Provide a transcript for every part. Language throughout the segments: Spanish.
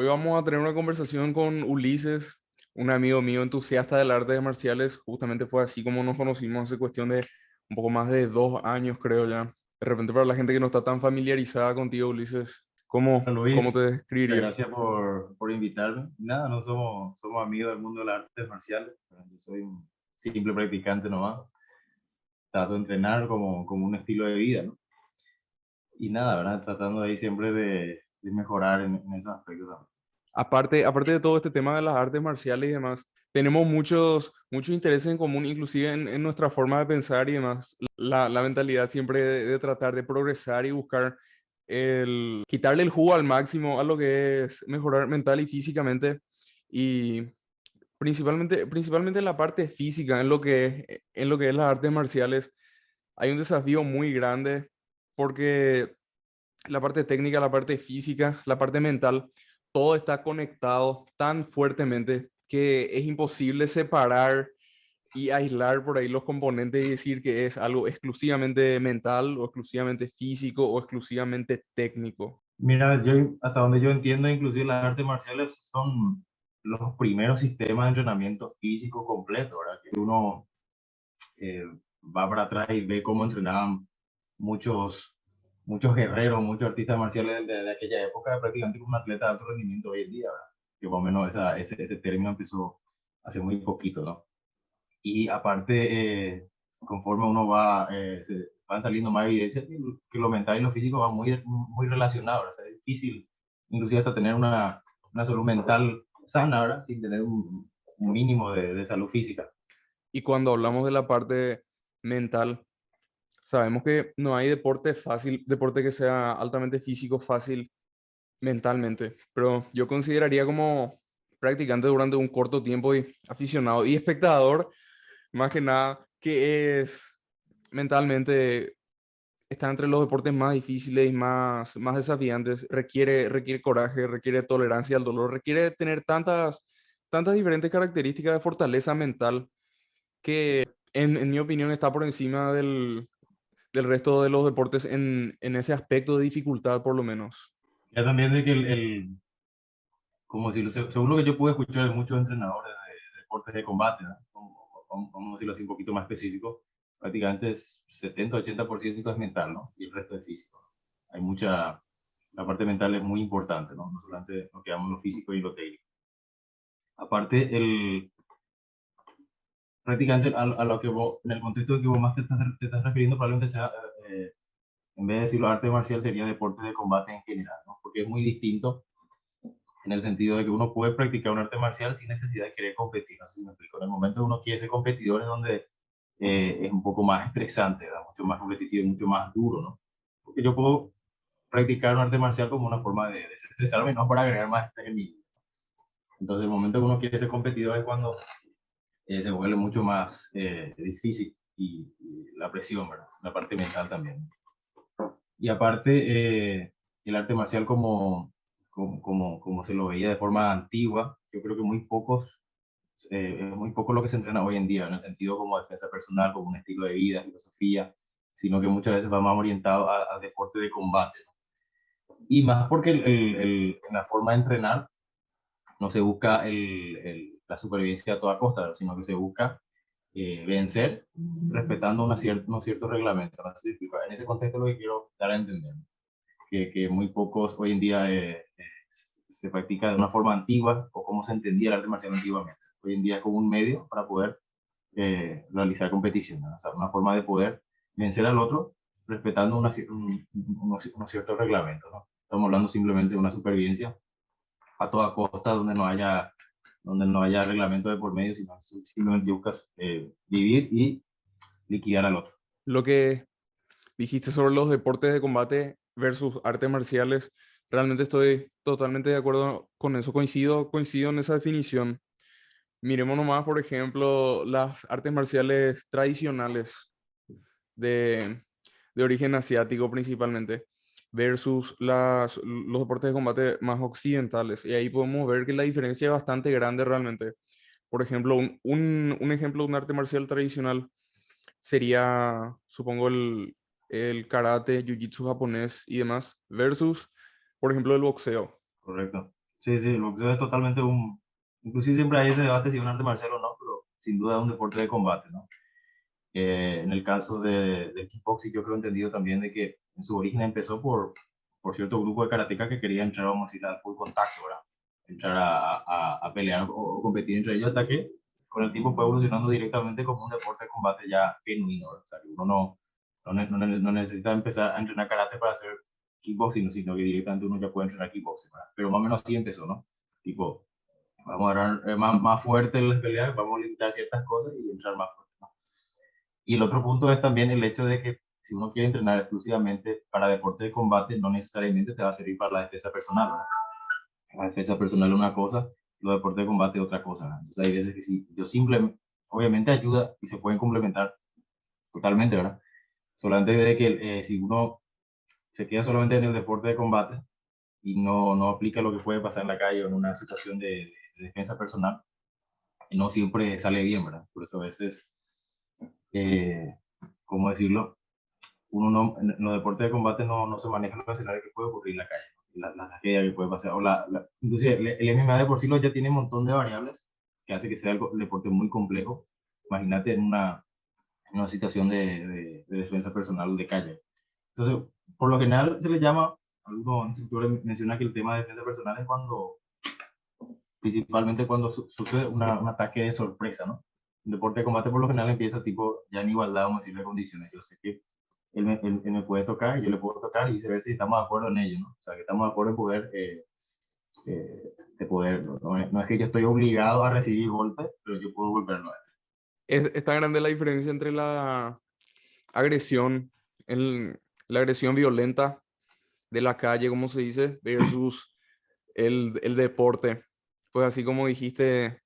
Hoy vamos a tener una conversación con Ulises, un amigo mío entusiasta del arte de marciales. Justamente fue así como nos conocimos hace cuestión de un poco más de 2 años, creo ya. De repente, para la gente que no está tan familiarizada contigo, Ulises, ¿cómo, Hola cómo te Luis, muchas describirías? gracias por invitarme. Nada, no somos amigos del mundo de las artes marciales. Yo soy un simple practicante nomás. Trato de entrenar como un estilo de vida, ¿no? Y nada, ¿verdad? Tratando ahí siempre de mejorar en esos aspectos también. Aparte de todo este tema de las artes marciales y demás, tenemos muchos intereses en común, inclusive en nuestra forma de pensar y demás. La mentalidad siempre de tratar de progresar y buscar quitarle el jugo al máximo a lo que es mejorar mental y físicamente. Y principalmente en la parte física, en lo que es las artes marciales, hay un desafío muy grande porque la parte técnica, la parte física, la parte mental, todo está conectado tan fuertemente que es imposible separar y aislar por ahí los componentes y decir que es algo exclusivamente mental o exclusivamente físico o exclusivamente técnico. Mira, hasta donde yo entiendo, inclusive las artes marciales son los primeros sistemas de entrenamiento físico completo, ¿verdad? Que uno eh, va para atrás y ve cómo entrenaban muchos, muchos guerreros, muchos artistas marciales de aquella época, prácticamente como un atleta de alto rendimiento hoy en día, ¿verdad? Que más o menos ese término empezó hace muy poquito, ¿no? Y aparte, conforme uno van saliendo más evidencias que lo mental y lo físico van muy relacionados, ¿verdad? O sea, es difícil, inclusive hasta tener una salud mental sana, ¿verdad? Sin tener un mínimo de salud física. Y cuando hablamos de la parte mental, sabemos que no hay deporte fácil, deporte que sea altamente físico, fácil mentalmente, pero yo consideraría como practicante durante un corto tiempo y aficionado y espectador, más que nada, que es mentalmente, está entre los deportes más difíciles y más desafiantes, requiere coraje, requiere tolerancia al dolor, requiere tener tantas diferentes características de fortaleza mental que en mi opinión está por encima del resto de los deportes en ese aspecto de dificultad por lo menos. Ya también de que como si según lo que yo pude escuchar de muchos entrenadores de deportes de combate, ¿no? Vamos a decirlo así un poquito más específico, prácticamente es 70-80% es mental, ¿no? Y el resto es físico. Hay la parte mental es muy importante, ¿no? No solamente lo que llamamos lo físico y lo técnico. Aparte, prácticamente a lo que vos, en el contexto que vos más te estás refiriendo, probablemente sea, en vez de decirlo arte marcial, sería deporte de combate en general, ¿no? Porque es muy distinto en el sentido de que uno puede practicar un arte marcial sin necesidad de querer competir. No sé si me explico. En el momento que uno quiere ser competidor es donde es un poco más estresante, ¿verdad? Mucho más competitivo, mucho más duro, ¿no? Porque yo puedo practicar un arte marcial como una forma de desestresarme, no para agregar más estrés en mi vida. Entonces, el momento que uno quiere ser competidor es cuando se vuelve mucho más difícil y la presión, ¿verdad? La parte mental también. Y aparte, el arte marcial como se lo veía de forma antigua, yo creo que es muy poco lo que se entrena hoy en día, en el sentido como defensa personal, como un estilo de vida, filosofía, sino que muchas veces va más orientado a deporte de combate, ¿no? Y más porque en la forma de entrenar no se busca la supervivencia a toda costa, sino que se busca vencer respetando unos ciertos reglamentos. No sé si explico. En ese contexto lo que quiero dar a entender, que muy pocos hoy en día se practica de una forma antigua o como se entendía el arte marcial antiguamente. Hoy en día es como un medio para poder realizar competiciones, ¿no? O sea, una forma de poder vencer al otro respetando unos ciertos reglamentos, ¿no? Estamos hablando simplemente de una supervivencia a toda costa donde no haya reglamento de por medio, sino simplemente buscas vivir y liquidar al otro. Lo que dijiste sobre los deportes de combate versus artes marciales, realmente estoy totalmente de acuerdo con eso, coincido en esa definición. Miremos nomás, por ejemplo, las artes marciales tradicionales de, de origen asiático principalmente, versus los deportes de combate más occidentales. Y ahí podemos ver que la diferencia es bastante grande realmente. Por ejemplo, un ejemplo de un arte marcial tradicional sería, supongo, el karate, jiu-jitsu japonés y demás, versus, por ejemplo, el boxeo. ¿Correcto? Sí, sí, el boxeo es totalmente un... Inclusive siempre hay ese debate si es un arte marcial o no, pero sin duda es un deporte de combate, ¿no? En el caso del kickboxing, yo creo entendido también de que en su origen empezó por cierto grupo de karatecas que quería entrar, vamos a decir, al full contacto, ¿verdad? Entrar a pelear o competir entre ellos hasta que con el tiempo fue evolucionando directamente como un deporte de combate ya genuino, ¿verdad? O sea, que uno no necesita empezar a entrenar karate para hacer kickboxing, sino que directamente uno ya puede entrenar kickboxing, ¿verdad? Pero más o menos así empezó, ¿no? Tipo, vamos a dar más fuerte en las peleas, vamos a limitar ciertas cosas y entrar más fuerte, ¿no? Y el otro punto es también el hecho de que si uno quiere entrenar exclusivamente para deporte de combate, no necesariamente te va a servir para la defensa personal, ¿verdad? La defensa personal es una cosa, los deportes de combate es otra cosa, ¿verdad? Entonces hay veces que sí, yo simplemente, obviamente ayuda y se pueden complementar totalmente, ¿verdad? Solamente de que si uno se queda solamente en el deporte de combate y no aplica lo que puede pasar en la calle o en una situación de defensa personal, no siempre sale bien, ¿verdad? Por eso a veces, eh, ¿cómo decirlo? Uno no, en los deportes de combate no se manejan los escenarios que puede ocurrir en la calle, la tragedia que puede pasar, inclusive el MMA de por sí ya tiene un montón de variables que hace que sea el deporte muy complejo. Imagínate en una situación de defensa personal de calle. Entonces, por lo general se le llama, algunos instructores mencionan que el tema de defensa personal es cuando, principalmente cuando sucede un ataque de sorpresa, ¿no? Un deporte de combate por lo general empieza tipo ya en igualdad, vamos a decir, de condiciones. Yo sé que él me puede tocar, yo le puedo tocar y se ve si estamos de acuerdo en ello, ¿no? O sea, que estamos de acuerdo en poder, eh, no es que yo estoy obligado a recibir golpes, pero yo puedo golpearlo a él. Es tan grande la diferencia entre la agresión, la agresión violenta de la calle, como se dice, versus el deporte. Pues así como dijiste,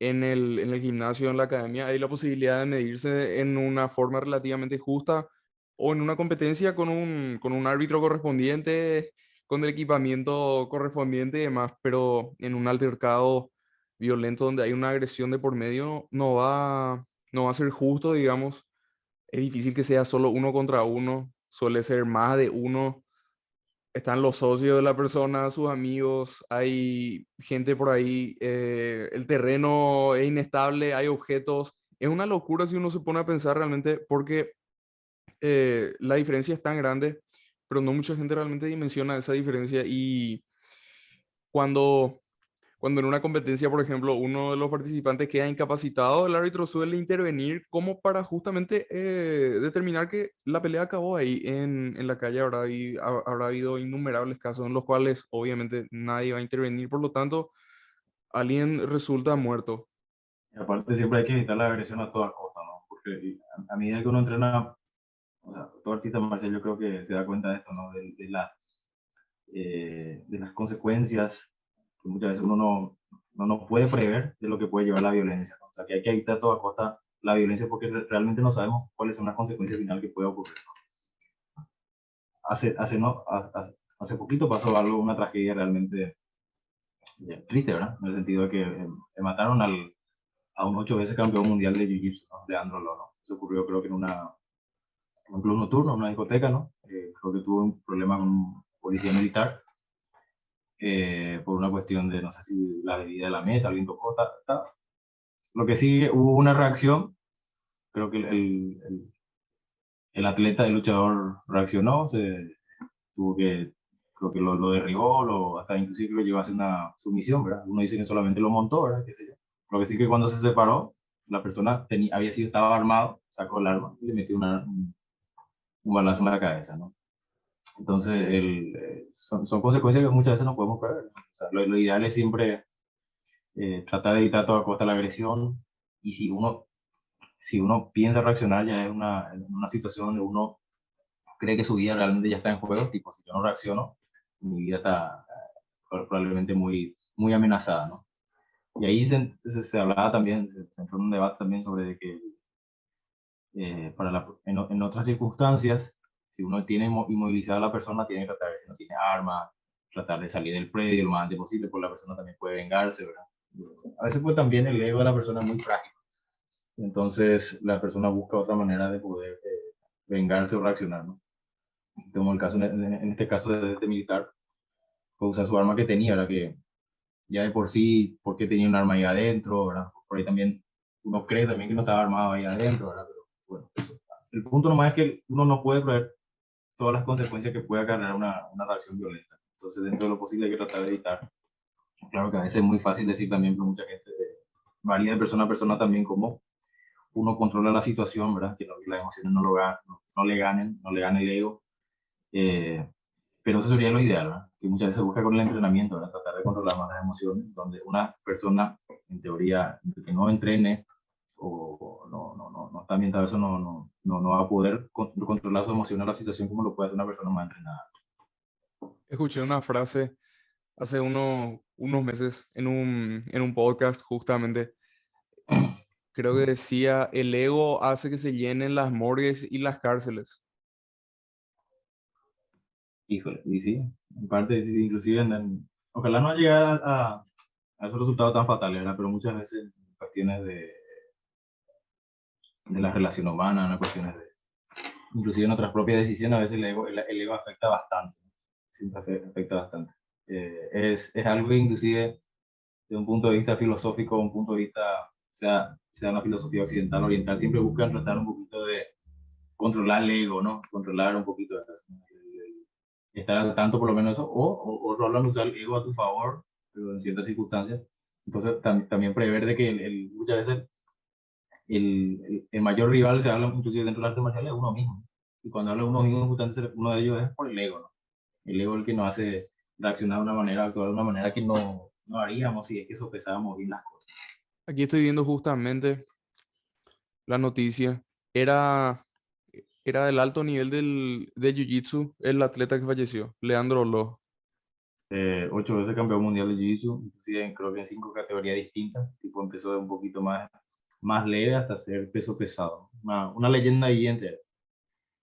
en el gimnasio, en la academia, hay la posibilidad de medirse en una forma relativamente justa o en una competencia con un árbitro correspondiente, con el equipamiento correspondiente y demás, pero en un altercado violento donde hay una agresión de por medio, no va a ser justo, digamos. Es difícil que sea solo uno contra uno, suele ser más de uno. Están los socios de la persona, sus amigos, hay gente por ahí, el terreno es inestable, hay objetos. Es una locura si uno se pone a pensar realmente porque la diferencia es tan grande, pero no mucha gente realmente dimensiona esa diferencia y cuando cuando en una competencia, por ejemplo, uno de los participantes queda incapacitado, el árbitro suele intervenir como para justamente determinar que la pelea acabó ahí. En la calle habrá habido innumerables casos en los cuales obviamente nadie va a intervenir, por lo tanto, alguien resulta muerto. Y aparte siempre hay que evitar la agresión a toda costa, ¿no? Porque a medida que uno entrena, o sea, todo artista marcial yo creo que se da cuenta de esto, ¿no? De las consecuencias que muchas veces uno no puede prever de lo que puede llevar la violencia, ¿no? O sea, que hay que evitar a toda costa la violencia porque realmente no sabemos cuáles son las consecuencias finales que puede ocurrir. No, hace poquito pasó algo, una tragedia realmente triste, ¿verdad? En el sentido de que mataron a un 8 veces campeón mundial de Jiu-Jitsu, ¿no? De Andro Lo, ¿no? Eso ocurrió creo que en un club nocturno, en una discoteca, ¿no? Creo que tuvo un problema con un policía militar por una cuestión de, no sé si la bebida de la mesa, alguien tocó, Lo que sí hubo una reacción, creo que el atleta, el luchador reaccionó, tuvo que, creo que lo derribó, hasta inclusive lo llevó a hacer una sumisión, ¿verdad? Uno dice que solamente lo montó, ¿verdad? ¿Qué sé yo? Lo que sí que cuando se separó, la persona estaba armado, sacó el arma y le metió un balazo en la cabeza, ¿no? Entonces, son consecuencias que muchas veces no podemos prever, ¿no? O sea, lo ideal es siempre tratar de evitar a toda costa la agresión y si uno piensa reaccionar ya es una situación donde uno cree que su vida realmente ya está en juego, tipo, si yo no reacciono, mi vida está probablemente muy amenazada, ¿no? Y ahí se hablaba también, se entró en un debate también sobre que en otras circunstancias, si uno tiene inmovilizada a la persona, tiene que tratar de, si no tiene arma, tratar de salir del predio lo más antes posible, porque la persona también puede vengarse, ¿verdad? A veces pues también el ego de la persona es muy frágil, entonces la persona busca otra manera de poder vengarse o reaccionar, ¿no? Como el caso, en este caso de este militar, fue usar su arma que tenía, ¿verdad? ya de por sí, porque tenía un arma ahí adentro, ¿verdad? Por ahí también uno cree también que no estaba armado ahí adentro, ¿verdad? Pero bueno, eso. El punto nomás es que uno no puede prever todas las consecuencias que puede acarrear una reacción violenta. Entonces, dentro de lo posible hay que tratar de evitar. Claro que a veces es muy fácil decir también, pero mucha gente varía de persona a persona también cómo uno controla la situación, ¿verdad? Que las emociones no le ganen, no le gane el ego. Eh, pero eso sería lo ideal, ¿verdad? Que muchas veces se busca con el entrenamiento, ¿verdad? Tratar de controlar más las emociones, donde una persona, en teoría, que no entrene o no está ambientado eso, no va a poder controlar sus emociones o la situación como lo puede hacer una persona más entrenada. Escuché una frase hace unos meses en un podcast justamente. Creo que decía, el ego hace que se llenen las morgues y las cárceles. Híjole, y sí, en parte, sí, inclusive, ojalá no llegara a esos resultados tan fatales, ¿verdad? Pero muchas veces en cuestiones de la relación humana, en cuestiones de, inclusive en nuestras propias decisiones, a veces el ego afecta bastante, ¿no? Siempre afecta bastante. Es algo que inclusive de un punto de vista filosófico, un punto de vista, sea una filosofía occidental o oriental, siempre buscan tratar un poquito de controlar el ego, ¿no? Controlar un poquito de eso, estar al tanto por lo menos eso, o hablan usar el ego a tu favor, pero en ciertas circunstancias. Entonces también prever de que muchas veces el mayor rival se habla inclusive dentro del arte marcial es uno mismo. Y cuando habla uno mismo, justamente uno de ellos es por el ego, ¿no? El ego es el que nos hace reaccionar de una manera, actuar de una manera que no haríamos si es que sopesábamos bien las cosas. Aquí estoy viendo justamente la noticia. Era, era del alto nivel del Jiu-Jitsu, el atleta que falleció, Leandro Lo. 8 veces campeón mundial de Jiu-Jitsu, inclusive creo que en 5 categorías distintas. Tipo empezó de un poquito más leve hasta ser peso pesado. Una leyenda ahí entera.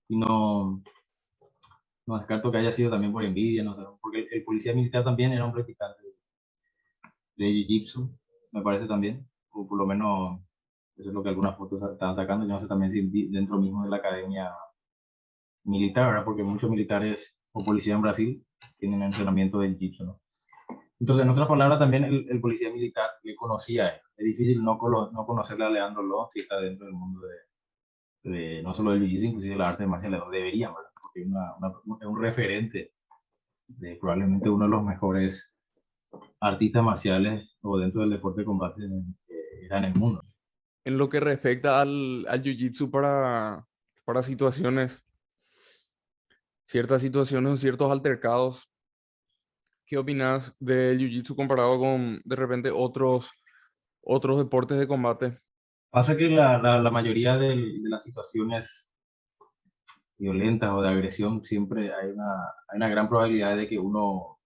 Y no descarto que haya sido también por envidia, no sé, porque el policía militar también era un practicante de Jiu-Jitsu, me parece también, o por lo menos eso es lo que algunas fotos estaban sacando, yo no sé también si dentro mismo de la academia militar, ¿verdad? Porque muchos militares o policías en Brasil tienen entrenamiento de Jiu-Jitsu, ¿no? Entonces, en otras palabras, también el policía militar le conocía a él. Es difícil no conocerle a Leandro Lo si está dentro del mundo no solo del Jiu-Jitsu, inclusive de las artes marciales, deberían, ¿verdad? Porque es un referente de probablemente uno de los mejores artistas marciales o dentro del deporte de combate era en el mundo. En lo que respecta al Jiu-Jitsu para situaciones, ciertas situaciones o ciertos altercados, ¿qué opinas del Jiu-Jitsu comparado con de repente otros deportes de combate? Pasa que la mayoría de las situaciones violentas o de agresión siempre hay una gran probabilidad de que uno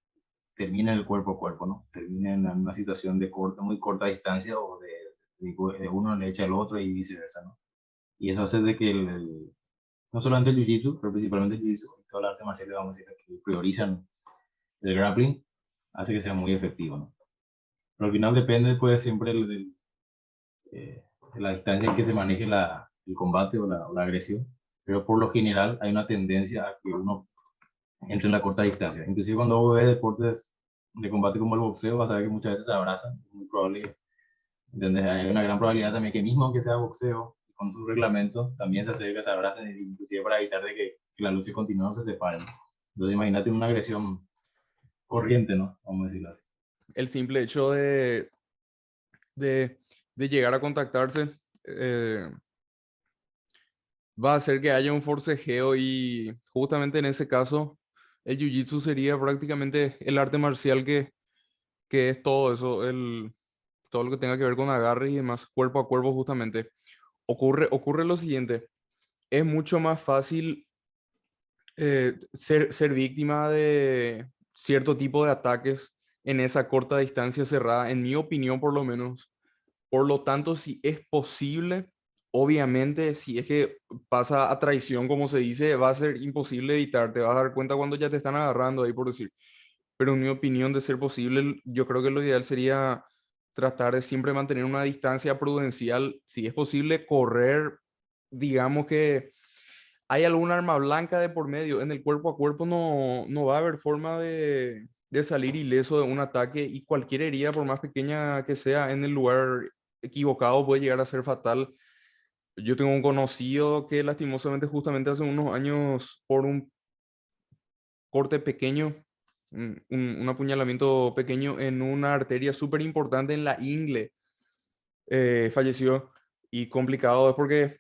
termine en el cuerpo a cuerpo, ¿no? Termine en una situación de muy corta distancia o de uno le echa al otro y viceversa, ¿no? Y eso hace de que no solamente el jiu-jitsu, pero principalmente el jiu-jitsu y toda la arte marcial, vamos a decir, que priorizan el grappling, hace que sea muy efectivo, ¿no? Pero al final depende, pues, siempre de la distancia en que se maneje el combate o la agresión. Pero por lo general hay una tendencia a que uno entre en la corta distancia. Inclusive cuando uno ve deportes de combate como el boxeo, vas a ver que muchas veces se abrazan. Es muy probable, ¿entendés? Hay una gran probabilidad también que mismo aunque sea boxeo, con sus reglamentos, también se hace que se abracen, inclusive para evitar de que la lucha continúe o se separen. Entonces imagínate una agresión corriente, ¿no? Vamos a decirlo así. El simple hecho de, de llegar a contactarse va a hacer que haya un forcejeo y justamente en ese caso el Jiu-Jitsu sería prácticamente el arte marcial que es todo eso, todo lo que tenga que ver con agarres y demás, cuerpo a cuerpo justamente. Ocurre lo siguiente, es mucho más fácil ser víctima de cierto tipo de ataques en esa corta distancia cerrada, en mi opinión por lo menos. Por lo tanto, si es posible, obviamente, si es que pasa a traición, como se dice, va a ser imposible evitar, te vas a dar cuenta cuando ya te están agarrando ahí por decir. Pero en mi opinión, de ser posible, yo creo que lo ideal sería tratar de siempre mantener una distancia prudencial, si es posible, correr, digamos que hay algún arma blanca de por medio, en el cuerpo a cuerpo no va a haber forma de salir ileso de un ataque y cualquier herida, por más pequeña que sea, en el lugar equivocado puede llegar a ser fatal. Yo tengo un conocido que lastimosamente justamente hace unos años por un corte pequeño, un apuñalamiento pequeño en una arteria súper importante en la ingle, falleció. Y complicado es porque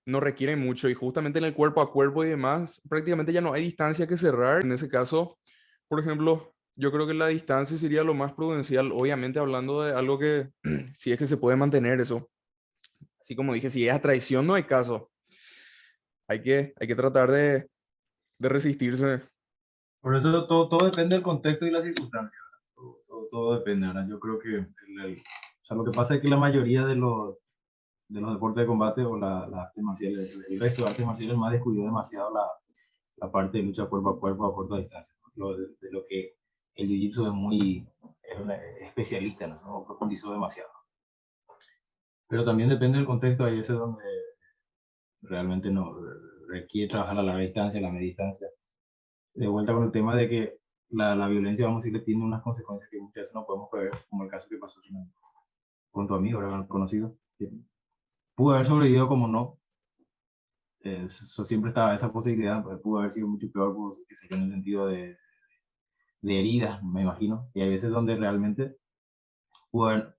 no requiere mucho y justamente en el cuerpo a cuerpo y demás, prácticamente ya no hay distancia que cerrar. En ese caso, por ejemplo, yo creo que la distancia sería lo más prudencial, obviamente hablando de algo que, si es que se puede mantener eso. Así como dije, si es a traición no hay caso. Hay que tratar de resistirse. Por eso todo depende del contexto y las circunstancias, ¿verdad? Todo depende, ¿verdad? Yo creo que o sea, lo que pasa es que la mayoría de los deportes de combate o las artes marciales, el resto de artes marciales más descuidó demasiado la parte de lucha cuerpo a corta distancia, ¿no? De lo que el jiu-jitsu es especialista, ¿no? Profundizó demasiado. Pero también depende del contexto, hay veces donde realmente no requiere trabajar a larga distancia, a la media distancia. De vuelta con el tema de que la violencia, vamos a decir, tiene unas consecuencias que muchas veces no podemos prever, como el caso que pasó con tu amigo, ¿verdad? Conocido, que pudo haber sobrevivido como no, eso siempre estaba esa posibilidad, pues, pudo haber sido mucho peor, pues, que se en el sentido de heridas, me imagino, y hay veces donde realmente pudo haber,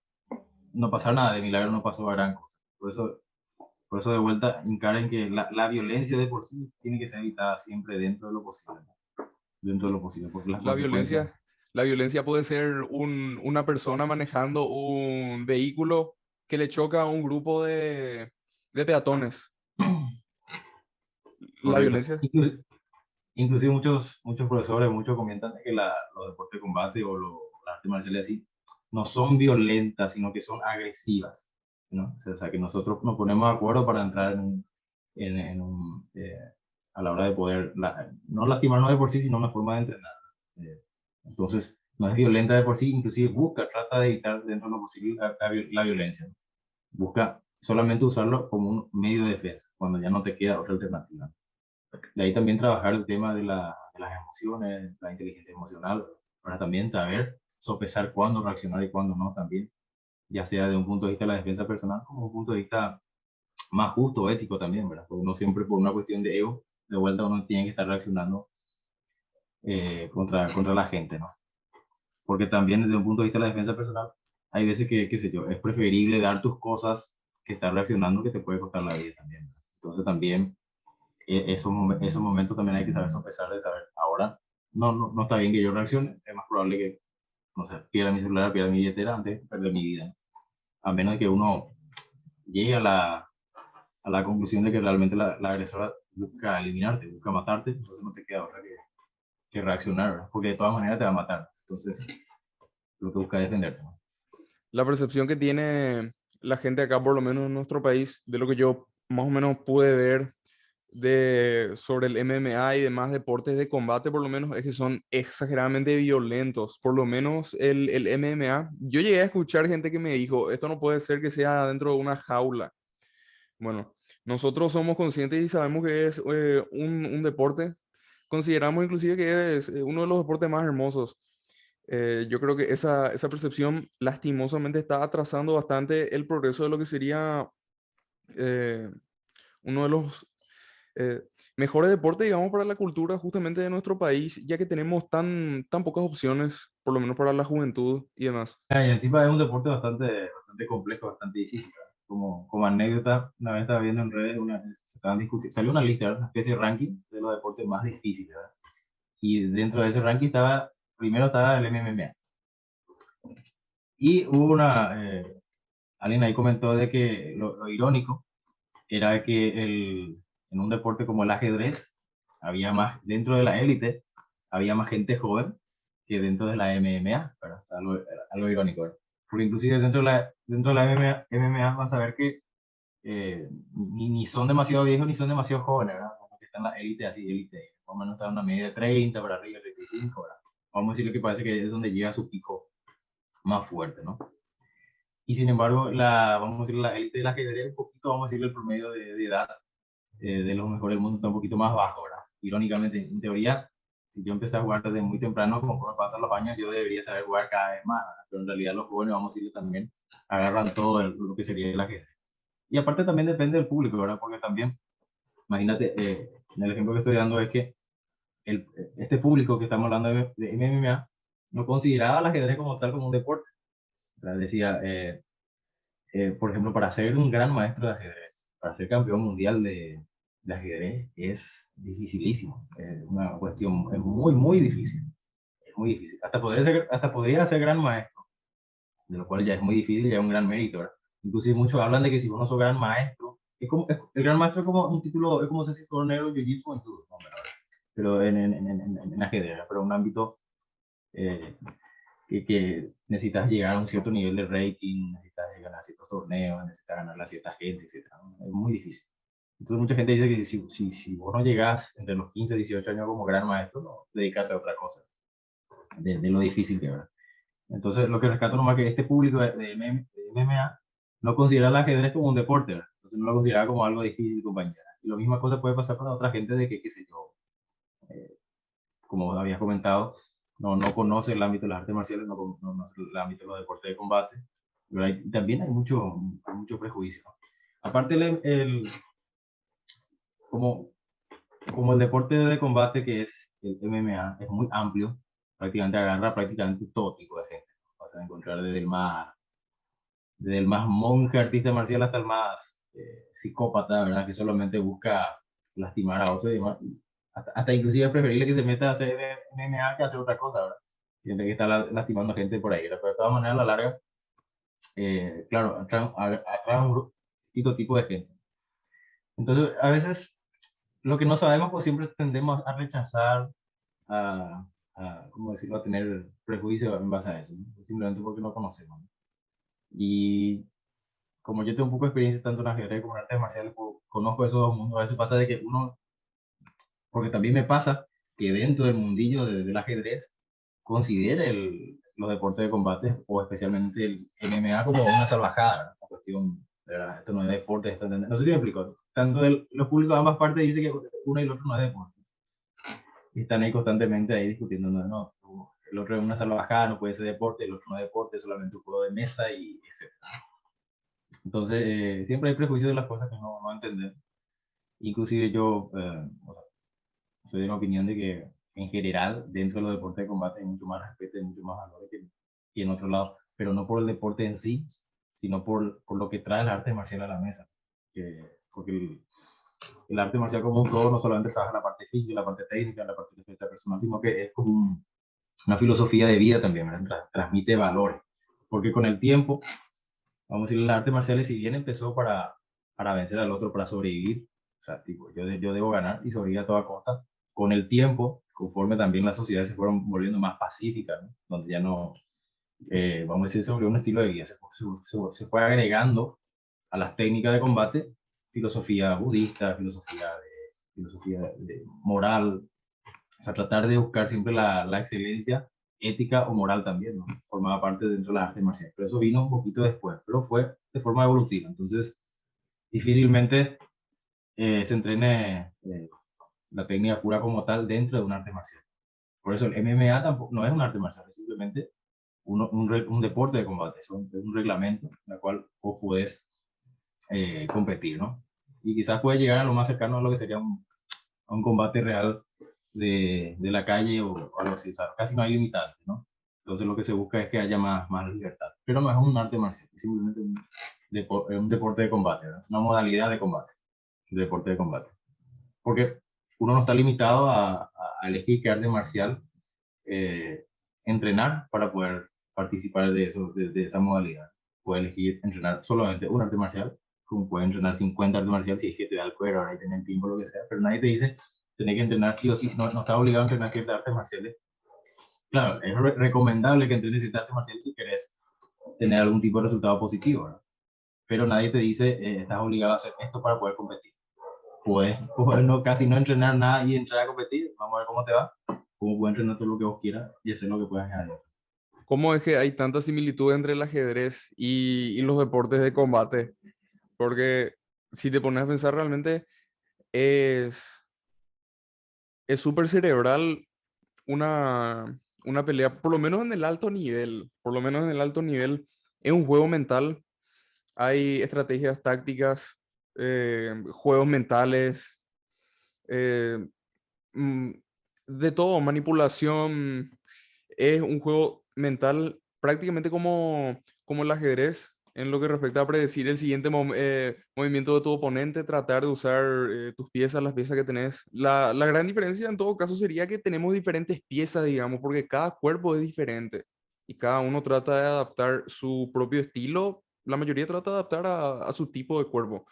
no pasar nada, de milagro no pasó gran cosa. Por eso de vuelta encaren que la violencia de por sí tiene que ser evitada siempre dentro de lo posible, ¿no? Dentro de lo posible, porque las La consecuencias. violencia, la violencia puede ser una persona manejando un vehículo que le choca a un grupo de peatones. La Correcto. violencia, Inclusive muchos profesores, muchos comentan que los deportes de combate o las artes marciales así no son violentas, sino que son agresivas, ¿no? O sea, que nosotros nos ponemos de acuerdo para entrar a la hora de poder, no lastimarnos de por sí, sino una forma de entrenar. Eh, entonces, no es violenta de por sí, inclusive trata de evitar dentro de lo posible la violencia, ¿no? Busca solamente usarlo como un medio de defensa, cuando ya no te queda otra alternativa. De ahí también trabajar el tema de las emociones, la inteligencia emocional, para también saber sopesar cuándo reaccionar y cuándo no también, ya sea de un punto de vista de la defensa personal como un punto de vista más justo, ético también, ¿verdad? Porque uno siempre por una cuestión de ego, de vuelta uno tiene que estar reaccionando contra la gente, ¿no? Porque también desde un punto de vista de la defensa personal, hay veces que, qué sé yo, es preferible dar tus cosas que estar reaccionando que te puede costar la vida también, ¿no? Entonces también esos momentos también hay que saber sopesar de saber, ahora no está bien que yo reaccione, es más probable que, no sé, pierda mi celular, pierda mi billetera antes de perder mi vida, ¿no? A menos de que uno llegue a la conclusión de que realmente la agresora busca eliminarte, busca matarte, entonces no te queda otra que reaccionar, ¿verdad? Porque de todas maneras te va a matar, entonces lo que busca es defenderte, ¿no? la percepción que tiene la gente acá, por lo menos en nuestro país, de lo que yo más o menos pude ver sobre el MMA y demás deportes de combate, por lo menos, es que son exageradamente violentos. Por lo menos el MMA. Yo llegué a escuchar gente que me dijo, esto no puede ser que sea dentro de una jaula. Bueno, nosotros somos conscientes y sabemos que es un deporte. Consideramos inclusive que es uno de los deportes más hermosos. Yo creo que esa percepción lastimosamente está atrasando bastante el progreso de lo que sería eh, uno de los eh, mejores deportes, digamos, para la cultura justamente de nuestro país, ya que tenemos tan pocas opciones, por lo menos para la juventud y demás. Y encima es un deporte bastante complejo, bastante difícil, ¿verdad? Como anécdota, una vez estaba viendo en redes, se estaban discutiendo, salió una lista, ¿verdad? Una especie de ranking de los deportes más difíciles, ¿verdad? Y dentro de ese ranking primero estaba el MMA. Y hubo alguien ahí comentó de que lo irónico era que en un deporte como el ajedrez, había más, dentro de la élite, había más gente joven que dentro de la MMA, ¿verdad? Algo irónico, ¿verdad? Porque inclusive dentro de la MMA vas a ver que ni son demasiado viejos ni son demasiado jóvenes, ¿verdad? Como que están la élite así, élite, más o menos están en una media de 30 para arriba, 35, ¿verdad? Vamos a decirlo que parece que es donde llega su pico más fuerte, ¿no? Y sin embargo, vamos a decir, la élite del ajedrez, un poquito, vamos a decirle, el promedio de edad de los mejores del mundo está un poquito más bajo, ¿verdad? Irónicamente, en teoría, si yo empecé a jugar desde muy temprano, como pasan los años, yo debería saber jugar cada vez más, ¿verdad? Pero en realidad los jóvenes, vamos a decirlo también, agarran todo lo que sería el ajedrez. Y aparte también depende del público, ¿verdad? Porque también, imagínate, en el ejemplo que estoy dando es que este público que estamos hablando de MMA no consideraba el ajedrez como tal como un deporte. ¿Verdad? Decía, por ejemplo, para ser un gran maestro de ajedrez, para ser campeón mundial de ajedrez, es dificilísimo. Es una cuestión, es muy, muy difícil. Es muy difícil. Hasta podría ser gran maestro, de lo cual ya es muy difícil, ya es un gran mérito, ¿verdad? Inclusive muchos hablan de que si vos no sos gran maestro, el gran maestro es como un título, es como ser si negro, jiu-jitsu en judo, no, pero en ajedrez, pero un ámbito eh, que necesitas llegar a un cierto nivel de rating, necesitas ganar ciertos torneos, necesitas ganar a cierta gente, etc. Es muy difícil. Entonces mucha gente dice que si vos no llegás entre los 15 y 18 años como gran maestro, no, dedícate a otra cosa, de lo difícil que es. Entonces lo que rescato nomás que este público de MMA no considera el ajedrez como un deporte, ¿verdad? Entonces no lo considera como algo difícil, compañera. Y lo misma cosa puede pasar con otra gente de que, qué sé yo, como habías comentado, no conoce el ámbito de las artes marciales, no conoce el ámbito de los deportes de combate. Pero también hay mucho prejuicio, ¿no? Aparte, como, como el deporte de combate que es el MMA, es muy amplio, prácticamente agarra prácticamente todo tipo de gente. Vas a encontrar desde el más monje artista marcial hasta el más psicópata, ¿verdad? Que solamente busca lastimar a otro y demás. Hasta inclusive es preferible que se meta a hacer MMA que hacer otra cosa, ¿verdad? Gente que está lastimando a gente por ahí, ¿verdad? Pero de todas maneras, a la larga, claro, atrae un distinto tipo de gente. Entonces, a veces, lo que no sabemos, pues siempre tendemos a rechazar, ¿cómo decirlo?, a tener prejuicios en base a eso, ¿no? Simplemente porque no conocemos, ¿no? Y como yo tengo un poco de experiencia tanto en ajedrez como en artes marciales, pues, conozco esos dos mundos. A veces pasa de que uno, porque también me pasa que dentro del mundillo del ajedrez considere los deportes de combate o especialmente el MMA como una salvajada, una cuestión, ¿verdad? Esto no es deporte, esto no sé si me explico. Tanto los públicos de ambas partes dicen que uno y el otro no es deporte. Y están ahí constantemente ahí discutiendo, no, el otro es una salvajada, no puede ser deporte, el otro no es deporte, es solamente un juego de mesa y etc. Entonces, siempre hay prejuicios de las cosas que no entender. Inclusive yo o sea, soy de la opinión de que en general dentro de los deportes de combate hay mucho más respeto y mucho más valor que en otro lado, pero no por el deporte en sí, sino por lo que trae el arte marcial a la mesa. Porque el arte marcial como un todo no solamente trabaja la parte física, la parte técnica, la parte de defensa personal, sino que es como una filosofía de vida también, transmite valores. Porque con el tiempo, vamos a decir, las artes marciales, si bien empezó para vencer al otro, para sobrevivir, o sea, tipo, yo debo ganar y sobrevivir a toda costa, con el tiempo, conforme también las sociedades se fueron volviendo más pacíficas, ¿no? Donde ya no, vamos a decir, se volvió un estilo de vida, se fue agregando a las técnicas de combate filosofía budista, filosofía de moral, o sea, tratar de buscar siempre la excelencia ética o moral también, ¿no? Formaba parte dentro de las artes marciales. Pero eso vino un poquito después, pero fue de forma evolutiva. Entonces, difícilmente se entrene la técnica pura como tal dentro de un arte marcial. Por eso el MMA tampoco, no es un arte marcial, es simplemente un deporte de combate, es un reglamento en el cual vos podés competir, ¿no? Y quizás puede llegar a lo más cercano a lo que sería a un combate real de la calle o algo así, o sea, casi no hay limitantes, ¿no? Entonces lo que se busca es que haya más libertad, pero no es un arte marcial, es simplemente un deporte de combate, ¿verdad? Una modalidad de combate, un deporte de combate. Porque uno no está limitado a elegir qué arte marcial entrenar para poder participar de, eso, de esa modalidad. Puede elegir entrenar solamente un arte marcial, como puede entrenar 50 artes marciales si es que te da el cuero, ahora y tener tiempo, lo que sea, pero nadie te dice tener que entrenar sí o sí, no está obligado a entrenar ciertas artes marciales. Claro, es recomendable que entrenes ciertas artes marciales si querés tener algún tipo de resultado positivo, ¿verdad? Pero nadie te dice estás obligado a hacer esto para poder competir. Puedes no, casi no entrenar nada y entrar a competir, vamos a ver cómo te va, como puedes entrenar todo lo que vos quieras y hacer lo que puedas ganar. ¿Cómo es que hay tanta similitud entre el ajedrez y los deportes de combate? Porque si te pones a pensar realmente es es súper cerebral una pelea, por lo menos en el alto nivel, por lo menos en el alto nivel, es un juego mental. Hay estrategias tácticas, juegos mentales, eh, mm, de todo, manipulación. Es un juego mental prácticamente como el ajedrez, en lo que respecta a predecir el siguiente movimiento de tu oponente, tratar de usar tus piezas, las piezas que tenés. La gran diferencia en todo caso sería que tenemos diferentes piezas, digamos, porque cada cuerpo es diferente y cada uno trata de adaptar su propio estilo. La mayoría trata de adaptar a su tipo de cuerpo.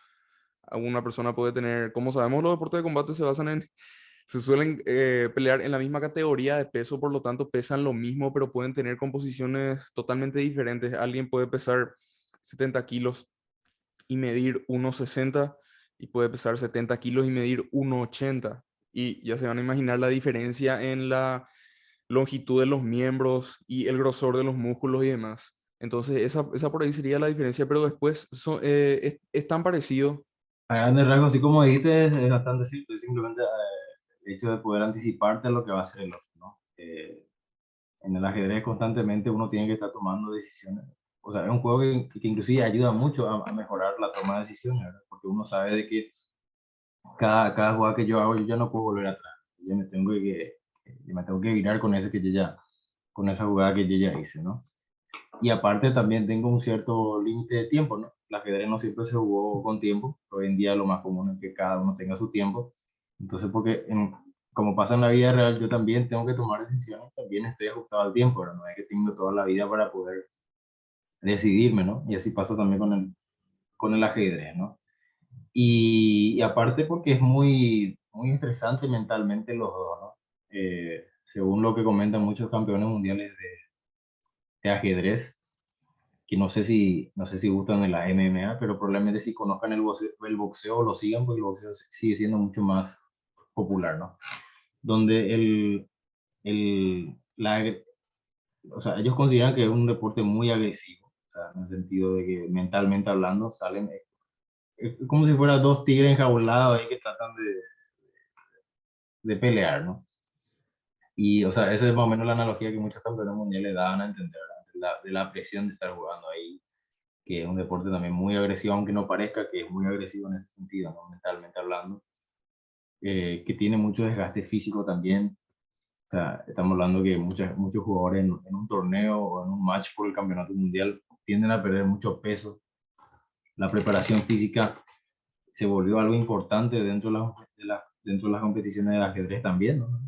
Una persona puede tener, como sabemos, los deportes de combate se suelen pelear en la misma categoría de peso, por lo tanto pesan lo mismo, pero pueden tener composiciones totalmente diferentes. Alguien puede pesar 70 kilos y medir 1,60 y puede pesar 70 kilos y medir 1,80. Y ya se van a imaginar la diferencia en la longitud de los miembros y el grosor de los músculos y demás. Entonces, esa por ahí sería la diferencia, pero después es tan parecido. A grandes rasgos, así como dijiste, es bastante cierto. Es simplemente el hecho de poder anticiparte a lo que va a hacer el otro, ¿no? En el ajedrez constantemente uno tiene que estar tomando decisiones. O sea, es un juego que inclusive ayuda mucho a mejorar la toma de decisiones, ¿verdad? Porque uno sabe de que cada jugada que yo hago, yo ya no puedo volver atrás. Yo me tengo que virar con ese que yo ya, con esa jugada que yo ya hice, ¿no? Y aparte también tengo un cierto límite de tiempo, ¿no? El ajedrez no siempre se jugó con tiempo. Hoy en día lo más común es que cada uno tenga su tiempo. Entonces, como pasa en la vida real, yo también tengo que tomar decisiones, también estoy ajustado al tiempo, pero no es que tengo toda la vida para poder decidirme, ¿no? Y así pasa también con el ajedrez, ¿no? Y aparte porque es muy estresante mentalmente los dos, ¿no? Según lo que comentan muchos campeones mundiales de ajedrez, que no sé si gustan de la MMA, pero probablemente si conozcan el boxeo lo sigan, porque el boxeo sigue siendo mucho más popular, ¿no? Donde la, o sea, ellos consideran que es un deporte muy agresivo, o sea, en el sentido de que mentalmente hablando salen, es como si fueran dos tigres enjaulados ahí que tratan de pelear, ¿no? Y, o sea, esa es más o menos la analogía que muchos campeones mundiales daban a entender, ¿verdad? De la presión de estar jugando ahí, que es un deporte también muy agresivo, aunque no parezca que es muy agresivo en ese sentido, ¿no? Mentalmente hablando, que tiene mucho desgaste físico también. O sea, estamos hablando que muchos jugadores en un torneo o en un match por el campeonato mundial tienden a perder mucho peso. La preparación física se volvió algo importante dentro de las competiciones de ajedrez también, ¿no?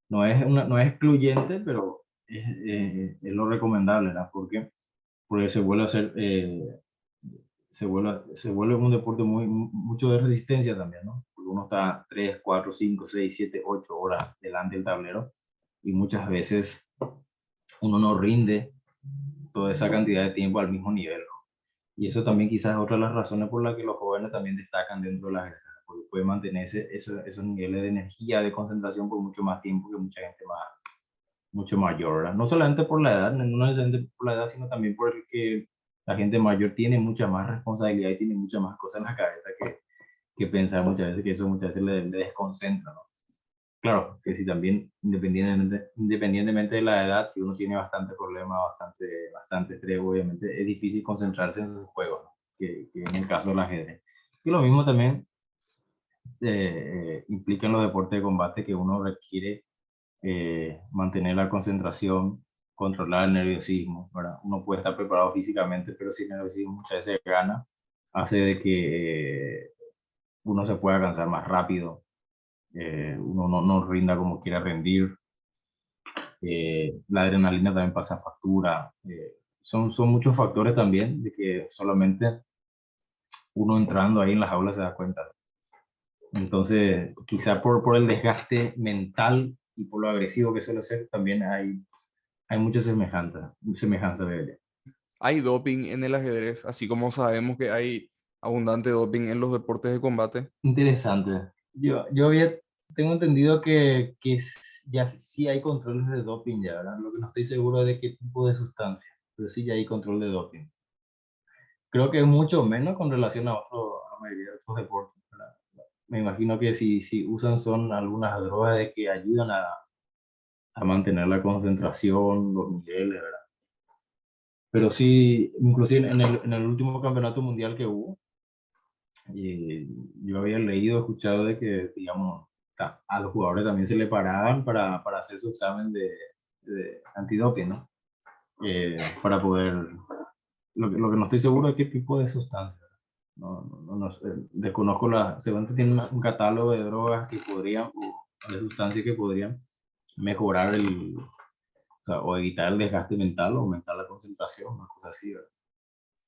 No es excluyente, pero es lo recomendable, ¿verdad? Porque se vuelve a hacer, se vuelve un deporte mucho de resistencia también, ¿no? Porque uno está 3 4 5 6 7 8 horas delante del tablero y muchas veces uno no rinde toda esa cantidad de tiempo al mismo nivel, ¿no? Y eso también quizás es otra de las razones por las que los jóvenes también destacan dentro de la guerra, porque pueden mantenerse esos niveles de energía, de concentración por mucho más tiempo que mucha gente mucho mayor, ¿verdad? No solamente por la edad, no necesariamente por la edad, sino también porque la gente mayor tiene mucha más responsabilidad y tiene muchas más cosas en la cabeza que pensar muchas veces, que eso muchas veces le desconcentra, ¿no? Claro, que si también, independientemente de la edad, si uno tiene bastante problema, bastante estrés, obviamente es difícil concentrarse en sus juegos, ¿no? Que en el caso del ajedrez. Y lo mismo también implica en los deportes de combate que uno requiere mantener la concentración, controlar el nerviosismo, ¿verdad? Uno puede estar preparado físicamente, pero si el nerviosismo muchas veces gana, hace de que uno se pueda cansar más rápido, uno no rinda como quiera rendir, la adrenalina también pasa factura, son muchos factores también de que solamente uno entrando ahí en las aulas se da cuenta. Entonces, quizá por el desgaste mental y por lo agresivo que suele ser, también hay mucha semejanza de ella. Hay doping en el ajedrez, así como sabemos que hay abundante doping en los deportes de combate. Interesante. Tengo entendido que ya sí hay controles de doping ya, ¿verdad? Lo que no estoy seguro es de qué tipo de sustancia, pero sí ya hay control de doping. Creo que es mucho menos con relación a la mayoría de otros deportes, ¿verdad? Me imagino que si usan son algunas drogas de que ayudan a mantener la concentración, los niveles, ¿verdad? Pero sí, inclusive en el último campeonato mundial que hubo, eh, yo había leído, escuchado de que, digamos, a los jugadores también se le paraban para hacer su examen de antidoping, ¿no? Para poder, lo que no estoy seguro es qué tipo de sustancia. No sé, desconozco seguramente tienen un catálogo de drogas que podrían, o de sustancias que podrían mejorar o sea, o evitar el desgaste mental o aumentar la concentración, una cosa así, ¿verdad?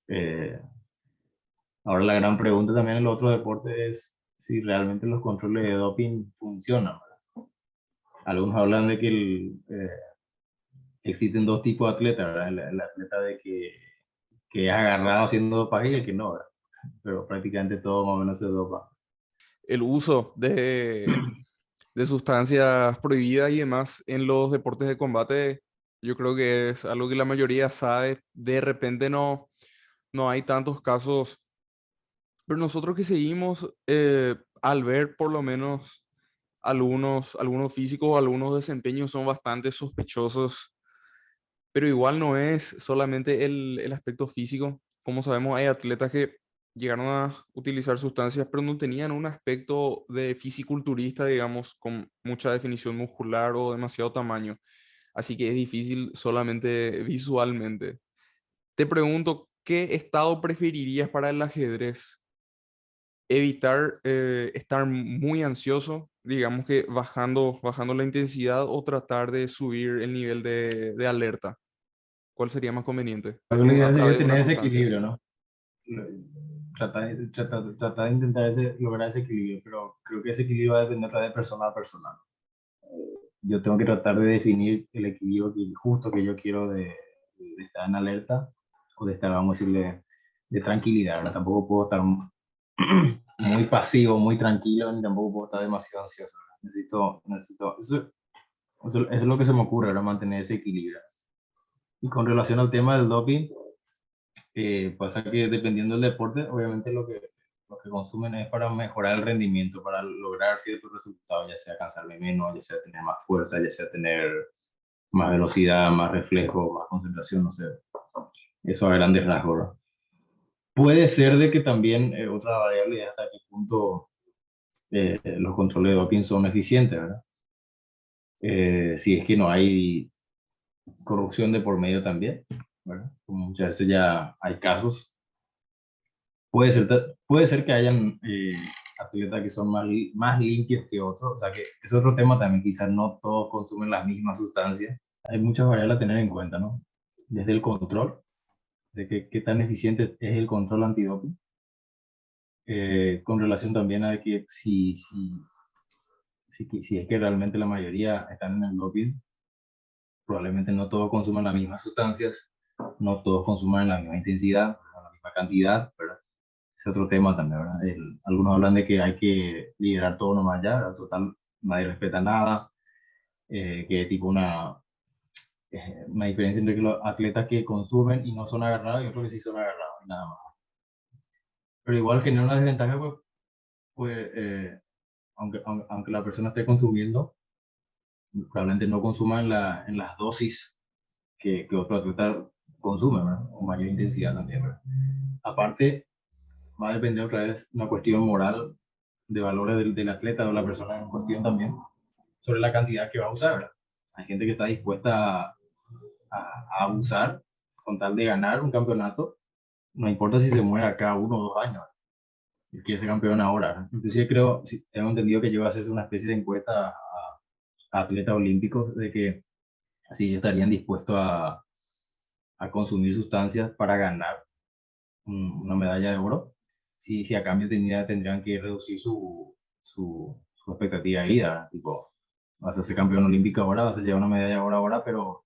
Eh, Ahora la gran pregunta también en el otro deporte es si realmente los controles de doping funcionan, ¿verdad? Algunos hablan de que existen dos tipos de atletas, ¿verdad? El atleta que es agarrado haciendo dopaje y el que no, ¿verdad? Pero prácticamente todo más o menos se dopa. El uso de sustancias prohibidas y demás en los deportes de combate, yo creo que es algo que la mayoría sabe. De repente no hay tantos casos, pero nosotros que seguimos, al ver por lo menos algunos físicos, algunos desempeños son bastante sospechosos, pero igual no es solamente el aspecto físico. Como sabemos, hay atletas que llegaron a utilizar sustancias, pero no tenían un aspecto de fisiculturista, digamos, con mucha definición muscular o demasiado tamaño. Así que es difícil solamente visualmente. Te pregunto, ¿qué estado preferirías para el ajedrez? Evitar estar muy ansioso, digamos que bajando la intensidad o tratar de subir el nivel de alerta. ¿Cuál sería más conveniente? Pero la A idea sería través de una tener ese sustancia. equilibrio, ¿no? Tratar de intentar lograr ese equilibrio, pero creo que ese equilibrio va a depender de persona a persona. Yo tengo que tratar de definir el equilibrio justo que yo quiero de estar en alerta o de estar, vamos a decirle, de tranquilidad, ¿verdad? Tampoco puedo estar muy pasivo, muy tranquilo, ni tampoco puedo estar demasiado ansioso, ¿verdad? Eso es lo que se me ocurre, ¿verdad? Mantener ese equilibrio. Y con relación al tema del doping, pasa que dependiendo del deporte, obviamente lo que consumen es para mejorar el rendimiento, para lograr ciertos resultados, ya sea cansarme menos, ya sea tener más fuerza, ya sea tener más velocidad, más reflejo, más concentración, no sé. Eso a grandes rasgos, ¿no? Puede ser de que también otra variable es hasta qué punto los controles de doping son eficientes, ¿verdad? Si es que no hay corrupción de por medio también, ¿verdad? Como muchas veces ya hay casos. Puede ser que hayan atletas que son más limpios que otros, o sea que es otro tema también, quizás no todos consumen las mismas sustancias. Hay muchas variables a tener en cuenta, ¿no? Desde el control, de qué tan eficiente es el control antidoping, con relación también a que si es que realmente la mayoría están en el doping, probablemente no todos consuman las mismas sustancias, no todos consuman la misma intensidad, la misma cantidad, ¿verdad? Es otro tema también, ¿verdad? Algunos hablan de que hay que liderar todo nomás ya, ¿verdad? Total, nadie respeta nada, que es tipo una diferencia entre que los atletas que consumen y no son agarrados y otros que sí son agarrados, y nada más. Pero igual genera una desventaja, aunque la persona esté consumiendo, probablemente no consuma en las dosis que otro atleta consume, ¿verdad? O mayor intensidad también, ¿verdad? Aparte, va a depender otra vez una cuestión moral de valores del atleta o de la persona en cuestión también, sobre la cantidad que va a usar, ¿verdad? Hay gente que está dispuesta a abusar con tal de ganar un campeonato, no importa si se muere cada 1 o 2 años, el que es campeón ahora, ¿no? Inclusive creo, si tengo entendido que lleva a hacerse una especie de encuesta a atletas olímpicos de que si estarían dispuestos a consumir sustancias para ganar una medalla de oro, si a cambio tendrían que reducir su expectativa de vida, ¿verdad? Tipo, vas a ser campeón olímpico ahora, vas a llevar una medalla de oro ahora, pero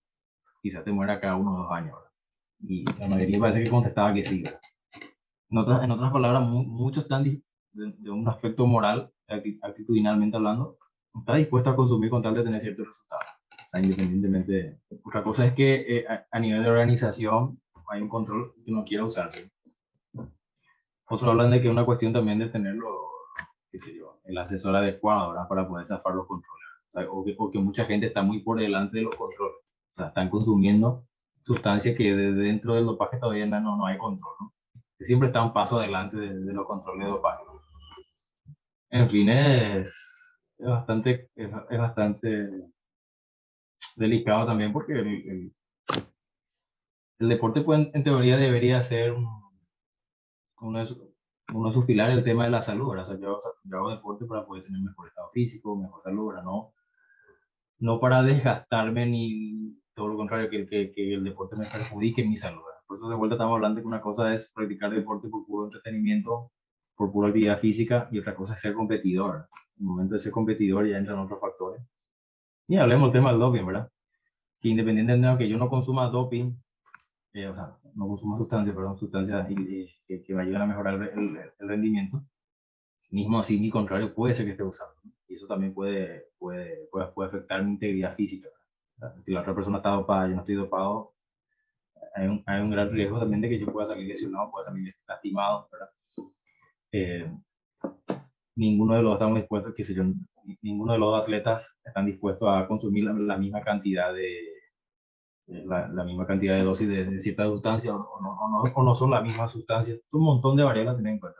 quizás te muera cada 1 o 2 años, ¿verdad? Y la mayoría parece que contestaba que sí, ¿verdad? En otras palabras, muchos están de un aspecto moral, actitudinalmente hablando, está dispuesto a consumir con tal de tener ciertos resultados. O sea, independientemente. Otra cosa es que a nivel de organización hay un control que no quiera usarse. Otros hablan de que es una cuestión también de tenerlo, qué sé yo, el asesor adecuado, ¿verdad? Para poder zafar los controles. sea, o que mucha gente está muy por delante de los controles. O sea, están consumiendo sustancias que dentro del dopaje todavía no hay control, ¿no? Que siempre está un paso adelante de los controles de dopaje. En fin, es bastante delicado también porque el deporte, pues, en teoría debería ser uno de sus, uno de sus pilares el tema de la salud, ¿verdad? O sea, yo hago deporte para poder tener mejor estado físico, mejor salud, ¿verdad? No para desgastarme ni todo lo contrario, que el deporte me perjudique mi salud, ¿verdad? Por eso de vuelta estamos hablando que una cosa es practicar deporte por puro entretenimiento, por pura actividad física, y otra cosa es ser competidor, ¿verdad? En el momento de ser competidor ya entran otros factores. Y hablemos del tema del doping, ¿verdad? Que independientemente de que yo no consuma doping, o sea, no consuma sustancias, perdón, sustancias que me ayuden a mejorar el rendimiento, mismo así mi contrario puede ser que esté usando, ¿no? Y eso también puede afectar mi integridad física. O sea, si la otra persona está dopada, yo no estoy dopado, hay un gran riesgo también de que yo pueda salir lesionado, pueda salir lastimado, ¿verdad? Eh, ninguno de los estamos dispuestos, qué sé yo, ninguno de los atletas están dispuestos a consumir la misma cantidad la misma cantidad de dosis de cierta sustancia o no son las mismas sustancias. Un montón de variables a tener en cuenta.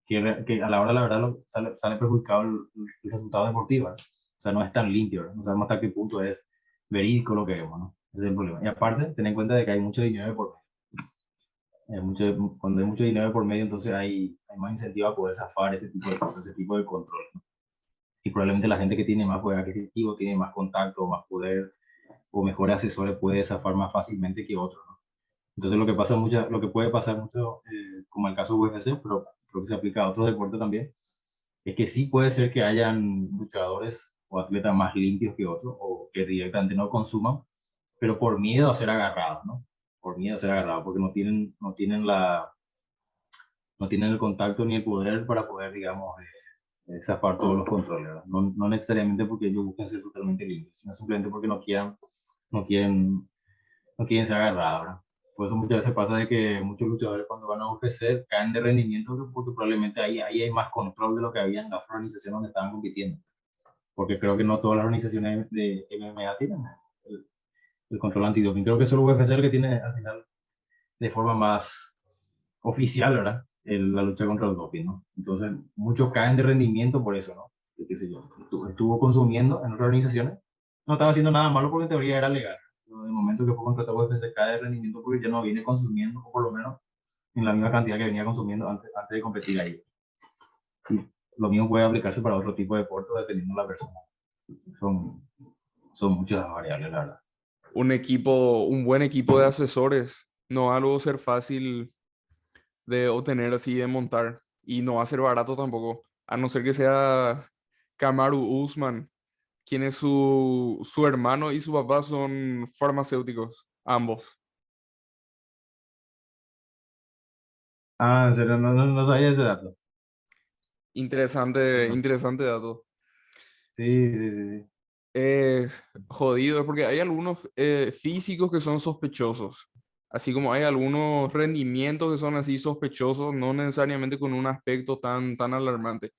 Que a la hora, la verdad, sale perjudicado el resultado deportivo, ¿verdad? O sea, no es tan limpio, ¿verdad? No sabemos hasta qué punto es verídico lo que vemos, ¿no? Ese es el problema. Y aparte, ten en cuenta de que hay mucho dinero de por medio. Cuando hay mucho dinero de por medio, entonces hay más incentivo a poder zafar ese tipo de cosas, ese tipo de control, ¿no? Y probablemente la gente que tiene más poder adquisitivo, tiene más contacto, más poder o mejores asesores puede zafar más fácilmente que otros, ¿no? Entonces lo que puede pasar mucho, como el caso UFC, pero creo que se aplica a otros deportes también, es que sí puede ser que hayan luchadores o atletas más limpios que otros o que directamente no consuman, pero por miedo a ser agarrados, ¿no? Por miedo a ser agarrados, porque no tienen el contacto ni el poder para poder, digamos, zafar todos los controles, ¿verdad? No necesariamente porque ellos busquen ser totalmente limpios, sino simplemente porque no quieren, no quieren ser agarrados, ¿verdad? Por eso muchas veces pasa de que muchos luchadores cuando van a UFC caen de rendimiento porque probablemente ahí hay más control de lo que había en las organizaciones donde estaban compitiendo. Porque creo que no todas las organizaciones de MMA tienen el control antidoping. Creo que solo UFC es el que tiene al final de forma más oficial, ¿verdad? La lucha contra el doping, ¿no? Entonces muchos caen de rendimiento por eso, ¿no? Qué sé yo, estuvo consumiendo en otras organizaciones, no estaba haciendo nada malo porque en teoría era legal. Pero en el momento que fue contratado UFC cae de rendimiento porque ya no viene consumiendo, o por lo menos en la misma cantidad que venía consumiendo antes de competir ahí. Y lo mismo puede aplicarse para otro tipo de deporte dependiendo de la persona. Son, son muchas variables, la verdad. Un buen equipo de asesores no va a luego ser fácil de obtener así, de montar. Y no va a ser barato tampoco, a no ser que sea Kamaru Usman, quien es su hermano y su papá son farmacéuticos, ambos. Ah, en serio, no sabía ese dato. Interesante, No. interesante dato. Sí, sí, sí, sí. Es jodido porque hay algunos físicos que son sospechosos, así como hay algunos rendimientos que son así sospechosos, no necesariamente con un aspecto tan alarmante,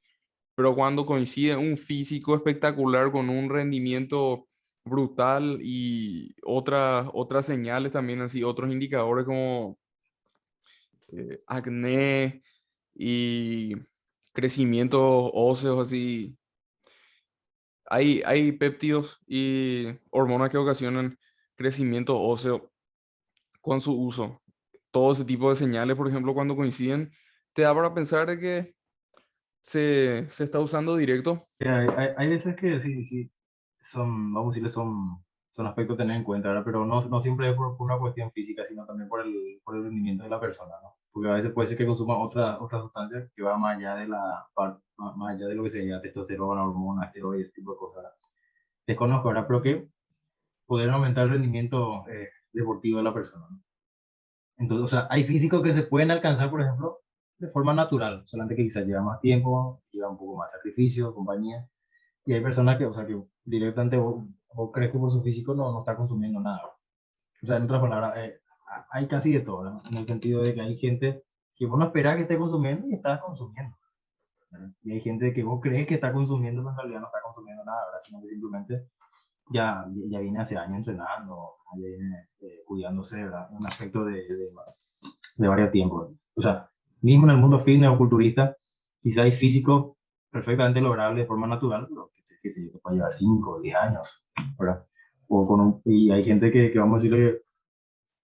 pero cuando coincide un físico espectacular con un rendimiento brutal y otras señales también así, otros indicadores como acné y crecimientos óseos así. Hay péptidos y hormonas que ocasionan crecimiento óseo con su uso. Todo ese tipo de señales, por ejemplo, cuando coinciden, te da para pensar de que se está usando directo. Sí, hay veces que sí, sí, vamos a decirle, son aspectos a tener en cuenta, ¿verdad? Pero no siempre es por una cuestión física, sino también por el rendimiento de la persona, ¿no? Porque a veces puede ser que consuma otra sustancia que va más allá más allá de lo que sería testosterona, hormonas, esteroides, ese tipo de cosas, ¿verdad? Desconozco, ¿verdad? Pero que poder aumentar el rendimiento deportivo de la persona, ¿no? Entonces, o sea, hay físicos que se pueden alcanzar, por ejemplo, de forma natural, solamente que quizás lleva más tiempo, lleva un poco más sacrificio, compañía. Y hay personas que, o sea, que directamente vos crees que por su físico no está consumiendo nada. O sea, en otras palabras, hay casi de todo, ¿no? En el sentido de que hay gente que vos no esperás que esté consumiendo y está consumiendo. ¿verdad? Y hay gente que vos crees que está consumiendo, pero en realidad no está consumiendo nada, ¿verdad? Sino que simplemente ya viene hace años entrenando, ya viene cuidándose, ¿verdad? Un aspecto de varios tiempos. O sea, mismo en el mundo fitness o culturista, quizá hay físico perfectamente lograble de forma natural, pero que se puede llevar 5 o 10 años, ¿verdad? Y hay gente que vamos a decirle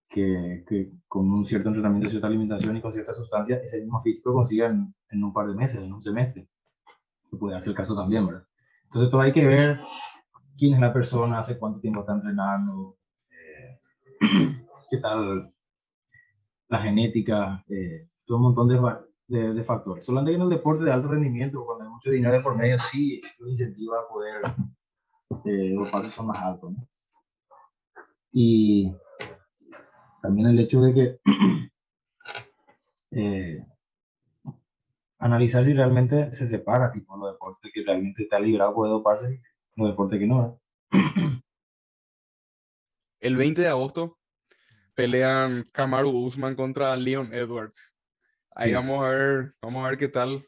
que con un cierto entrenamiento, cierta alimentación y con cierta sustancia, ese mismo físico consiga en un par de meses, en un semestre. Que puede darse el caso también, ¿verdad? Entonces, todo hay que ver quién es la persona, hace cuánto tiempo está entrenando, eh, qué tal la genética, todo un montón de factores. Solamente que en el deporte de alto rendimiento, cuando hay mucho dinero de por medio, sí lo incentiva a poder, los pasos son más altos, ¿no? Y también el hecho de que eh, analizar si realmente se separa, tipo, los deportes que realmente está librado puede doparse, los deportes que no, ¿no? El 20 de agosto pelean Kamaru Usman contra Leon Edwards. Ahí Sí. vamos a ver qué tal.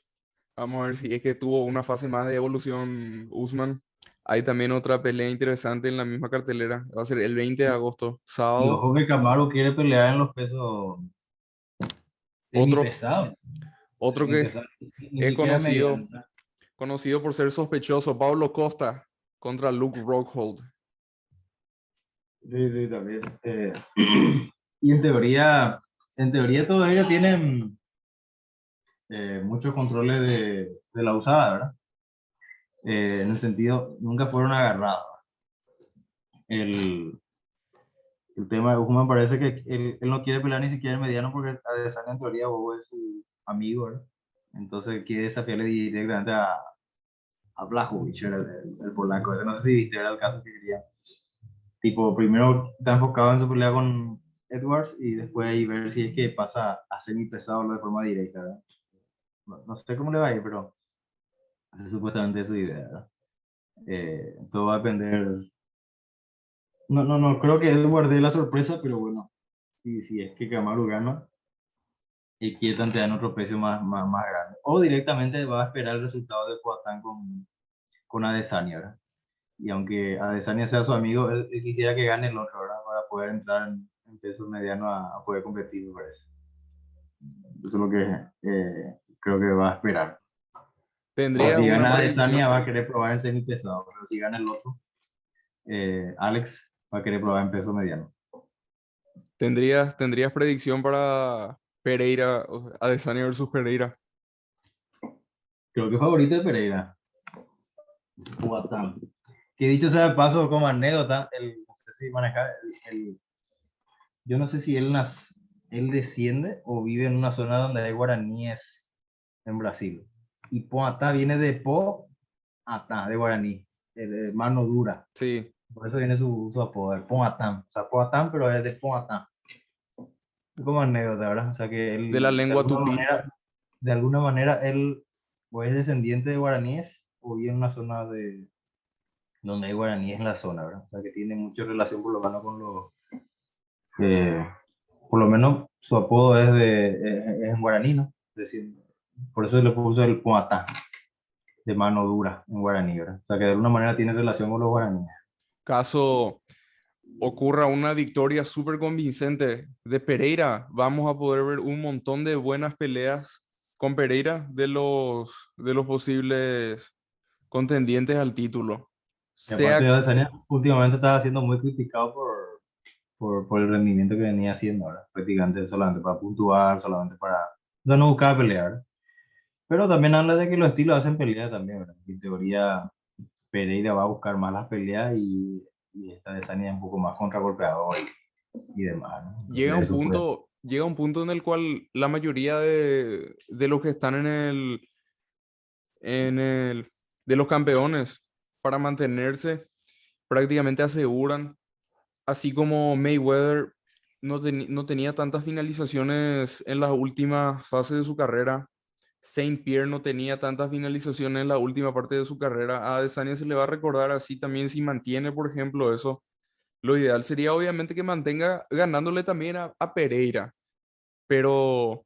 Vamos a ver si es que tuvo una fase más de evolución Usman. Hay también otra pelea interesante en la misma cartelera. Va a ser el 20 de agosto, Y sábado. ojo que Camaro quiere pelear en los pesos Otro, semipesados, otro que semipesados, ni es siquiera mediano. conocido por ser sospechoso, Pablo Costa contra Luke Rockhold. Sí, sí, también. Y en teoría todos ellos tienen muchos controles de la usada, ¿verdad? En el sentido, nunca fueron agarrados. El, el tema de Usman parece que él no quiere pelear ni siquiera en mediano porque Adesanya en teoría Bobo es su amigo, ¿verdad? Entonces quiere desafiarle directamente a Blachowicz, el polaco. No sé si viste, era el caso que quería. Tipo, primero está enfocado en su pelea con Edwards y después ahí ver si es que pasa a semi pesado de forma directa, ¿verdad? No sé cómo le va a ir, pero esa es supuestamente su idea, ¿verdad? Todo va a depender. No, creo que Edwards dé la sorpresa, pero bueno, si es que Kamaru gana y quiere tantear en otro precio más grande. O directamente va a esperar el resultado de Poatán con Adesanya, ¿verdad? Y aunque Adesanya sea su amigo, él quisiera que gane el otro, ¿verdad? Para poder entrar en peso mediano a poder competir, me parece. Eso es lo que creo que va a esperar. Ahora, ¿Tendrías si una gana Adesanya, predicción? va a querer probar en semi pesado, pero si gana el otro, Alex va a querer probar en peso mediano. ¿Tendrías predicción para Pereira, o sea, Adesanya versus Pereira? Creo que favorito de Pereira. Guatán. Que dicho sea de paso, como anécdota, no sé si manejar, yo no sé si él desciende o vive en una zona donde hay guaraníes en Brasil. Y Poatá viene de Poatá, de guaraní, de mano dura. Sí, Por eso viene su apodo, el Poatán. O sea, Poatán, pero es de Poatá. Como anécdota, ¿verdad? O sea que de la él, lengua tupí. de alguna manera, él o es descendiente de guaraníes o vive en una zona donde hay guaraníes en la zona, ¿verdad? O sea que tiene mucha relación por lo menos con eh, por lo menos su apodo es en guaraní, ¿no? Es decir, por eso le puso el Poatá, de mano dura en guaraní, ¿verdad? O sea que de alguna manera tiene relación con los guaraníes. Caso ocurra una victoria súper convincente de Pereira, vamos a poder ver un montón de buenas peleas con Pereira de los posibles contendientes al título. Y aparte Sea, de Adesanya, últimamente estaba siendo muy criticado por el rendimiento que venía haciendo, ¿verdad? Prácticamente solamente para puntuar, solamente para... O sea, no buscaba pelear. Pero también habla de que los estilos hacen pelea también, ¿verdad? Y en teoría Pereira va a buscar más las peleas y esta de Sani es un poco más contragolpeador y demás, ¿no? Entonces eso fue. llega un punto en el cual la mayoría de los que están en el, de los campeones para mantenerse prácticamente aseguran, así como Mayweather no tenía tantas finalizaciones en las últimas fases de su carrera. Saint Pierre no tenía tantas finalizaciones en la última parte de su carrera. A Adesanya se le va a recordar así también si mantiene, por ejemplo, eso. Lo ideal sería obviamente que mantenga ganándole también a Pereira, pero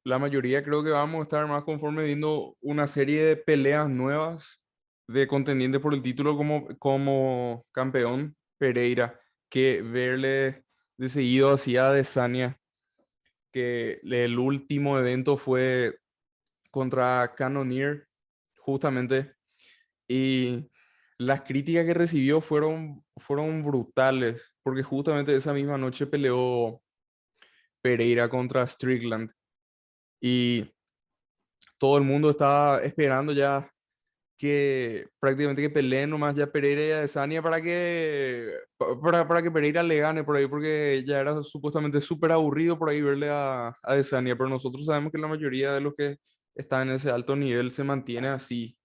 La mayoría creo que vamos a estar más conforme viendo una serie de peleas nuevas de contendientes por el título como campeón Pereira, que verle de seguido hacia Adesanya, que el último evento fue contra Cannonier, justamente, y las críticas que recibió fueron brutales, porque justamente esa misma noche peleó Pereira contra Strickland y todo el mundo estaba esperando ya que prácticamente que peleen nomás ya Pereira y Adesanya para que Pereira le gane por ahí, porque ya era supuestamente súper aburrido por ahí verle a Adesanya, pero nosotros sabemos que la mayoría de los que están en ese alto nivel se mantiene así.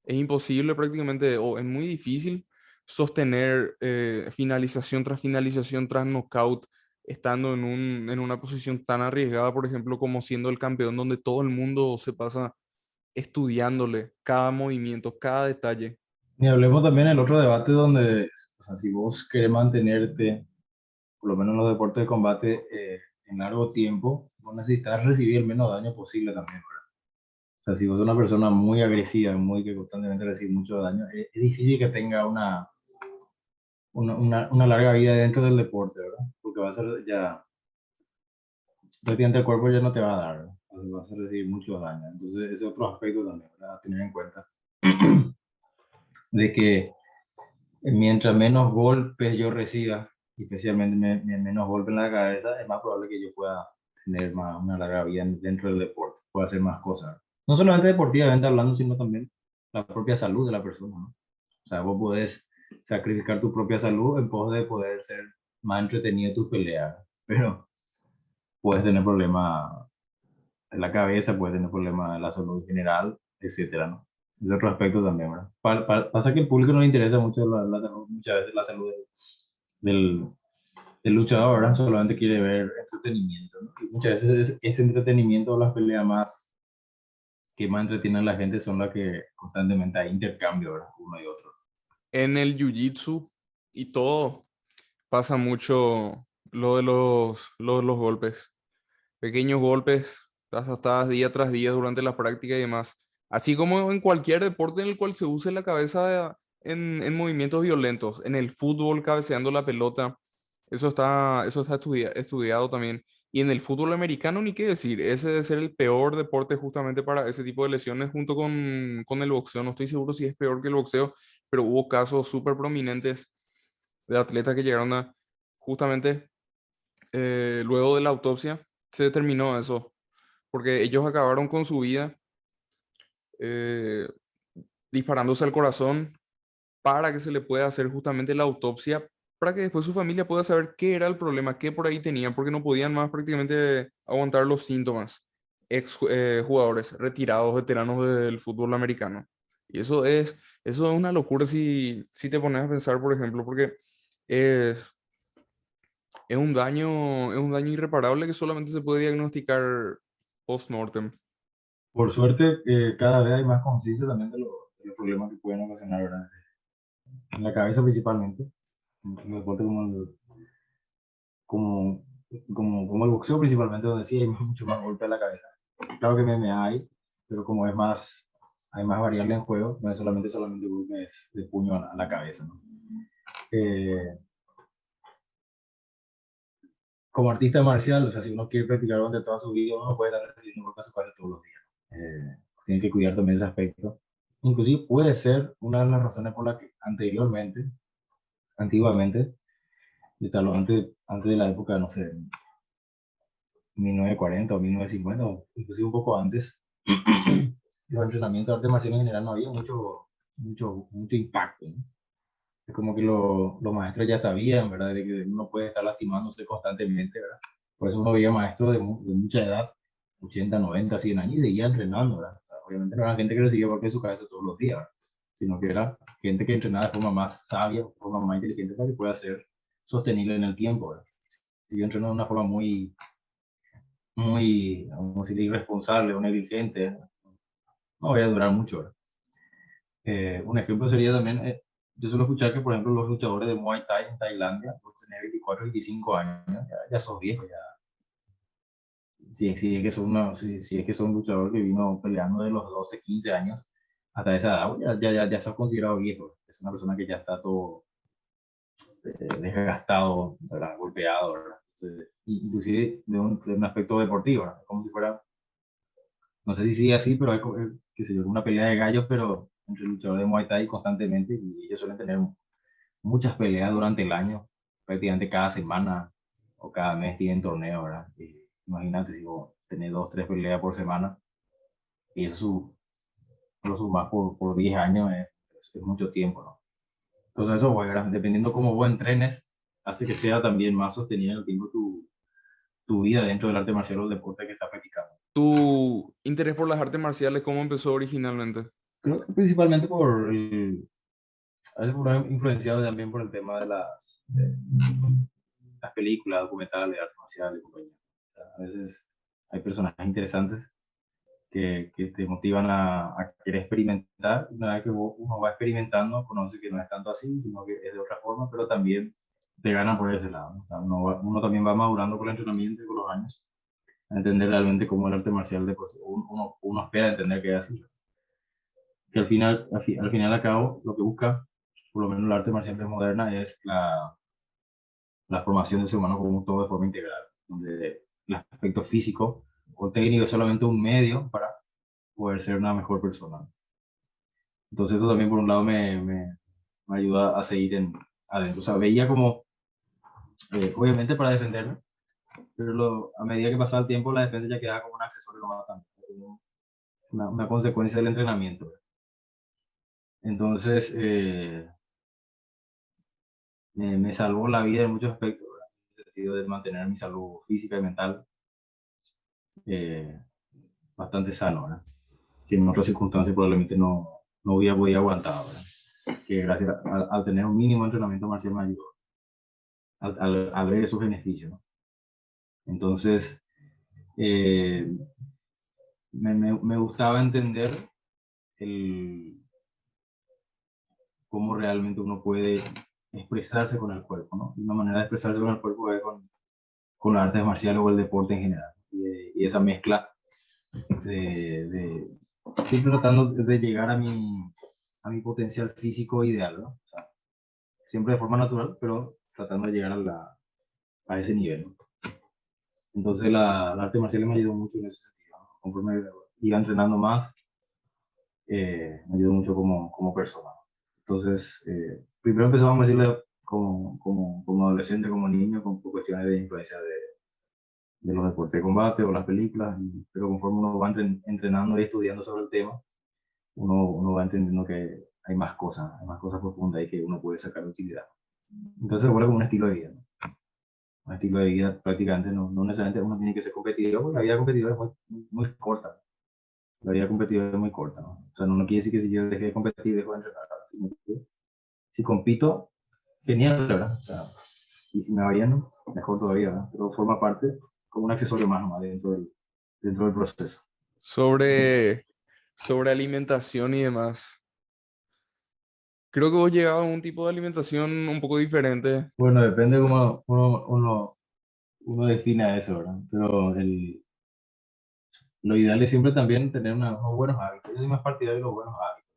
Es imposible prácticamente, o es muy difícil sostener finalización tras knockout, estando en una posición tan arriesgada, por ejemplo, como siendo el campeón, donde todo el mundo se pasa estudiándole cada movimiento, cada detalle. Y hablemos también del otro debate donde, o sea, si vos querés mantenerte, por lo menos en los deportes de combate, en largo tiempo, vos necesitas recibir el menos daño posible también, ¿verdad? O sea, si vos sos una persona muy agresiva, muy que constantemente recibe mucho daño, es difícil que tenga una larga vida dentro del deporte, ¿verdad? Porque va a ser ya, prácticamente el cuerpo ya no te va a dar, ¿verdad? Entonces vas a recibir mucho daño. Entonces, ese es otro aspecto también, ¿verdad? A tener en cuenta, de que mientras menos golpes yo reciba, especialmente menos golpes en la cabeza, es más probable que yo pueda tener una larga vida dentro del deporte, pueda hacer más cosas. No solamente deportivamente hablando, sino también la propia salud de la persona, ¿no? O sea, vos podés sacrificar tu propia salud en pos de poder ser más entretenido tus peleas, pero puedes tener problemas en la cabeza, puedes tener problemas en la salud en general, etcétera, ¿no? Es otro aspecto también, ¿verdad? Pasa que al público no le interesa mucho la salud, muchas veces la salud del, del luchador, ¿verdad? Solamente quiere ver entretenimiento, ¿no? Y muchas veces ese entretenimiento, las peleas más que más entretienen a la gente son las que constantemente hay intercambio, ¿verdad? Uno y otro. En el jiu-jitsu y todo pasa mucho lo de los golpes. Pequeños golpes, tajas día tras día durante la práctica y demás. Así como en cualquier deporte en el cual se use la cabeza en movimientos violentos. En el fútbol, cabeceando la pelota. Eso está estudiado también. Y en el fútbol americano, ni qué decir. Ese debe ser el peor deporte justamente para ese tipo de lesiones junto con el boxeo. No estoy seguro si es peor que el boxeo, pero hubo casos súper prominentes de atletas que llegaron a justamente luego de la autopsia se determinó eso, porque ellos acabaron con su vida eh, disparándose al corazón para que se le pueda hacer justamente la autopsia, para que después su familia pueda saber qué era el problema, qué por ahí tenían, porque no podían más prácticamente aguantar los síntomas. Ex jugadores retirados, veteranos del fútbol americano. Y eso es una locura si te pones a pensar, por ejemplo, porque es, es un daño irreparable que solamente se puede diagnosticar post-mortem. Por suerte, cada vez hay más conciencia también de los problemas que pueden ocasionar, ¿verdad? En la cabeza principalmente, en un deporte como, como el boxeo principalmente, donde sí hay mucho más golpe a la cabeza. Claro que MMA hay, pero como es más, hay más variables en juego, no es solamente golpes de puño a la cabeza, ¿no? Eh, Como artista marcial, o sea, si uno quiere practicar durante toda su vida, uno no puede estar recibiendo golpes a su cabeza todos los días. Tiene que cuidar también ese aspecto. Inclusive puede ser una de las razones por las que antiguamente, antes de la época, no sé, 1940 o 1950, o inclusive un poco antes, los entrenamientos de artes marciales en general no había mucho impacto, ¿no? Es como que los maestros ya sabían, ¿verdad? De que uno puede estar lastimándose constantemente, ¿verdad? Por eso uno veía maestros de mucha edad, 80 90 100 años, y seguía entrenando, ¿verdad? Obviamente no era gente que recibía golpes en su cabeza todos los días, ¿verdad? Sino que era gente que entrenaba de forma más sabia, de forma más inteligente, para que pueda ser sostenible en el tiempo, ¿verdad? Si yo entreno de una forma vamos a decir, irresponsable o negligente, no voy a durar mucho, ¿verdad? Un ejemplo sería también, yo suelo escuchar que, por ejemplo, los luchadores de Muay Thai en Tailandia, pues tener 24, 25 años, ya sos viejo, si es que si es que sos un luchador que vino peleando de los 12 15 años hasta esa edad, ya sos considerado viejo. Es una persona que ya está todo desgastado, ¿verdad? Golpeado, ¿verdad? Entonces, inclusive de un aspecto deportivo, ¿verdad? Como si fuera, no sé si sigue así, pero es, qué sé yo, una pelea de gallos, pero entre luchadores de Muay Thai constantemente, y ellos suelen tener muchas peleas durante el año, prácticamente cada semana o cada mes tienen torneo, ¿verdad? Imagínate si vos tenés 2, 3 peleas por semana, y eso lo sumás por 10 años, es mucho tiempo, ¿no? Entonces eso, pues, ¿verdad? Dependiendo cómo vos entrenes, hace que sea también más sostenido en el tiempo tu vida dentro del arte marcial o el deporte que estás practicando. ¿Tu interés por las artes marciales cómo empezó originalmente? Creo que principalmente a veces por influenciado también por el tema de las películas, documentales, de arte marcial y compañía. O sea, a veces hay personajes interesantes que te motivan a querer experimentar. Una vez que uno va experimentando, conoce que no es tanto así, sino que es de otra forma, pero también te ganan por ese lado, ¿no? O sea, uno también va madurando con el entrenamiento y con los años, a entender realmente cómo el arte marcial, uno espera entender que es así. Que al final al cabo, lo que busca, por lo menos el arte marcial moderna, es la formación del ser humano como un todo de forma integral, donde el aspecto físico o técnico es solamente un medio para poder ser una mejor persona. Entonces eso también por un lado me ayuda a seguir adentro. O sea, veía como, obviamente para defenderme, pero a medida que pasaba el tiempo la defensa ya quedaba como un accesorio nomás también, como una consecuencia del entrenamiento. Entonces me salvó la vida en muchos aspectos, ¿verdad? En el sentido de mantener mi salud física y mental eh, bastante sano, ¿verdad? Que en otras circunstancias probablemente no hubiera podido aguantar, ¿verdad? Que gracias al tener un mínimo de entrenamiento marcial me ayudó al ver esos beneficios, ¿no? Entonces, eh, me gustaba entender el, cómo realmente uno puede expresarse con el cuerpo, ¿no? Una manera de expresarse con el cuerpo es con las artes marciales o el deporte en general. Y esa mezcla de siempre tratando de llegar a mi potencial físico ideal, ¿no? O sea, siempre de forma natural, pero tratando de llegar a ese nivel, ¿no? Entonces la arte marcial me ayudó mucho en ese sentido, ¿no? Conforme iba entrenando más, me ayudó mucho como persona. Entonces, primero empezamos a decirle como adolescente, como niño, con cuestiones de influencia de los deportes de combate o las películas, pero conforme uno va entrenando y estudiando sobre el tema, uno va entendiendo que hay más cosas profundas y que uno puede sacar utilidad. Entonces se vuelve como un estilo de vida, ¿no? Un estilo de vida prácticamente, no necesariamente uno tiene que ser competidor, porque la vida competitiva es muy corta. La vida competitiva es muy corta, ¿no? O sea, no quiere decir que si yo dejé de competir, dejo de entrenar, sino que si compito, genial, ¿verdad? O sea, y si me va bien, mejor todavía, ¿verdad? Pero forma parte como un accesorio más nomás dentro del proceso. Sobre, sobre alimentación y demás. Creo que vos llevabas a un tipo de alimentación un poco diferente. Bueno, depende cómo uno defina eso, ¿verdad? Pero lo ideal es siempre también tener unos buenos hábitos. Yo soy más partidario de los buenos hábitos.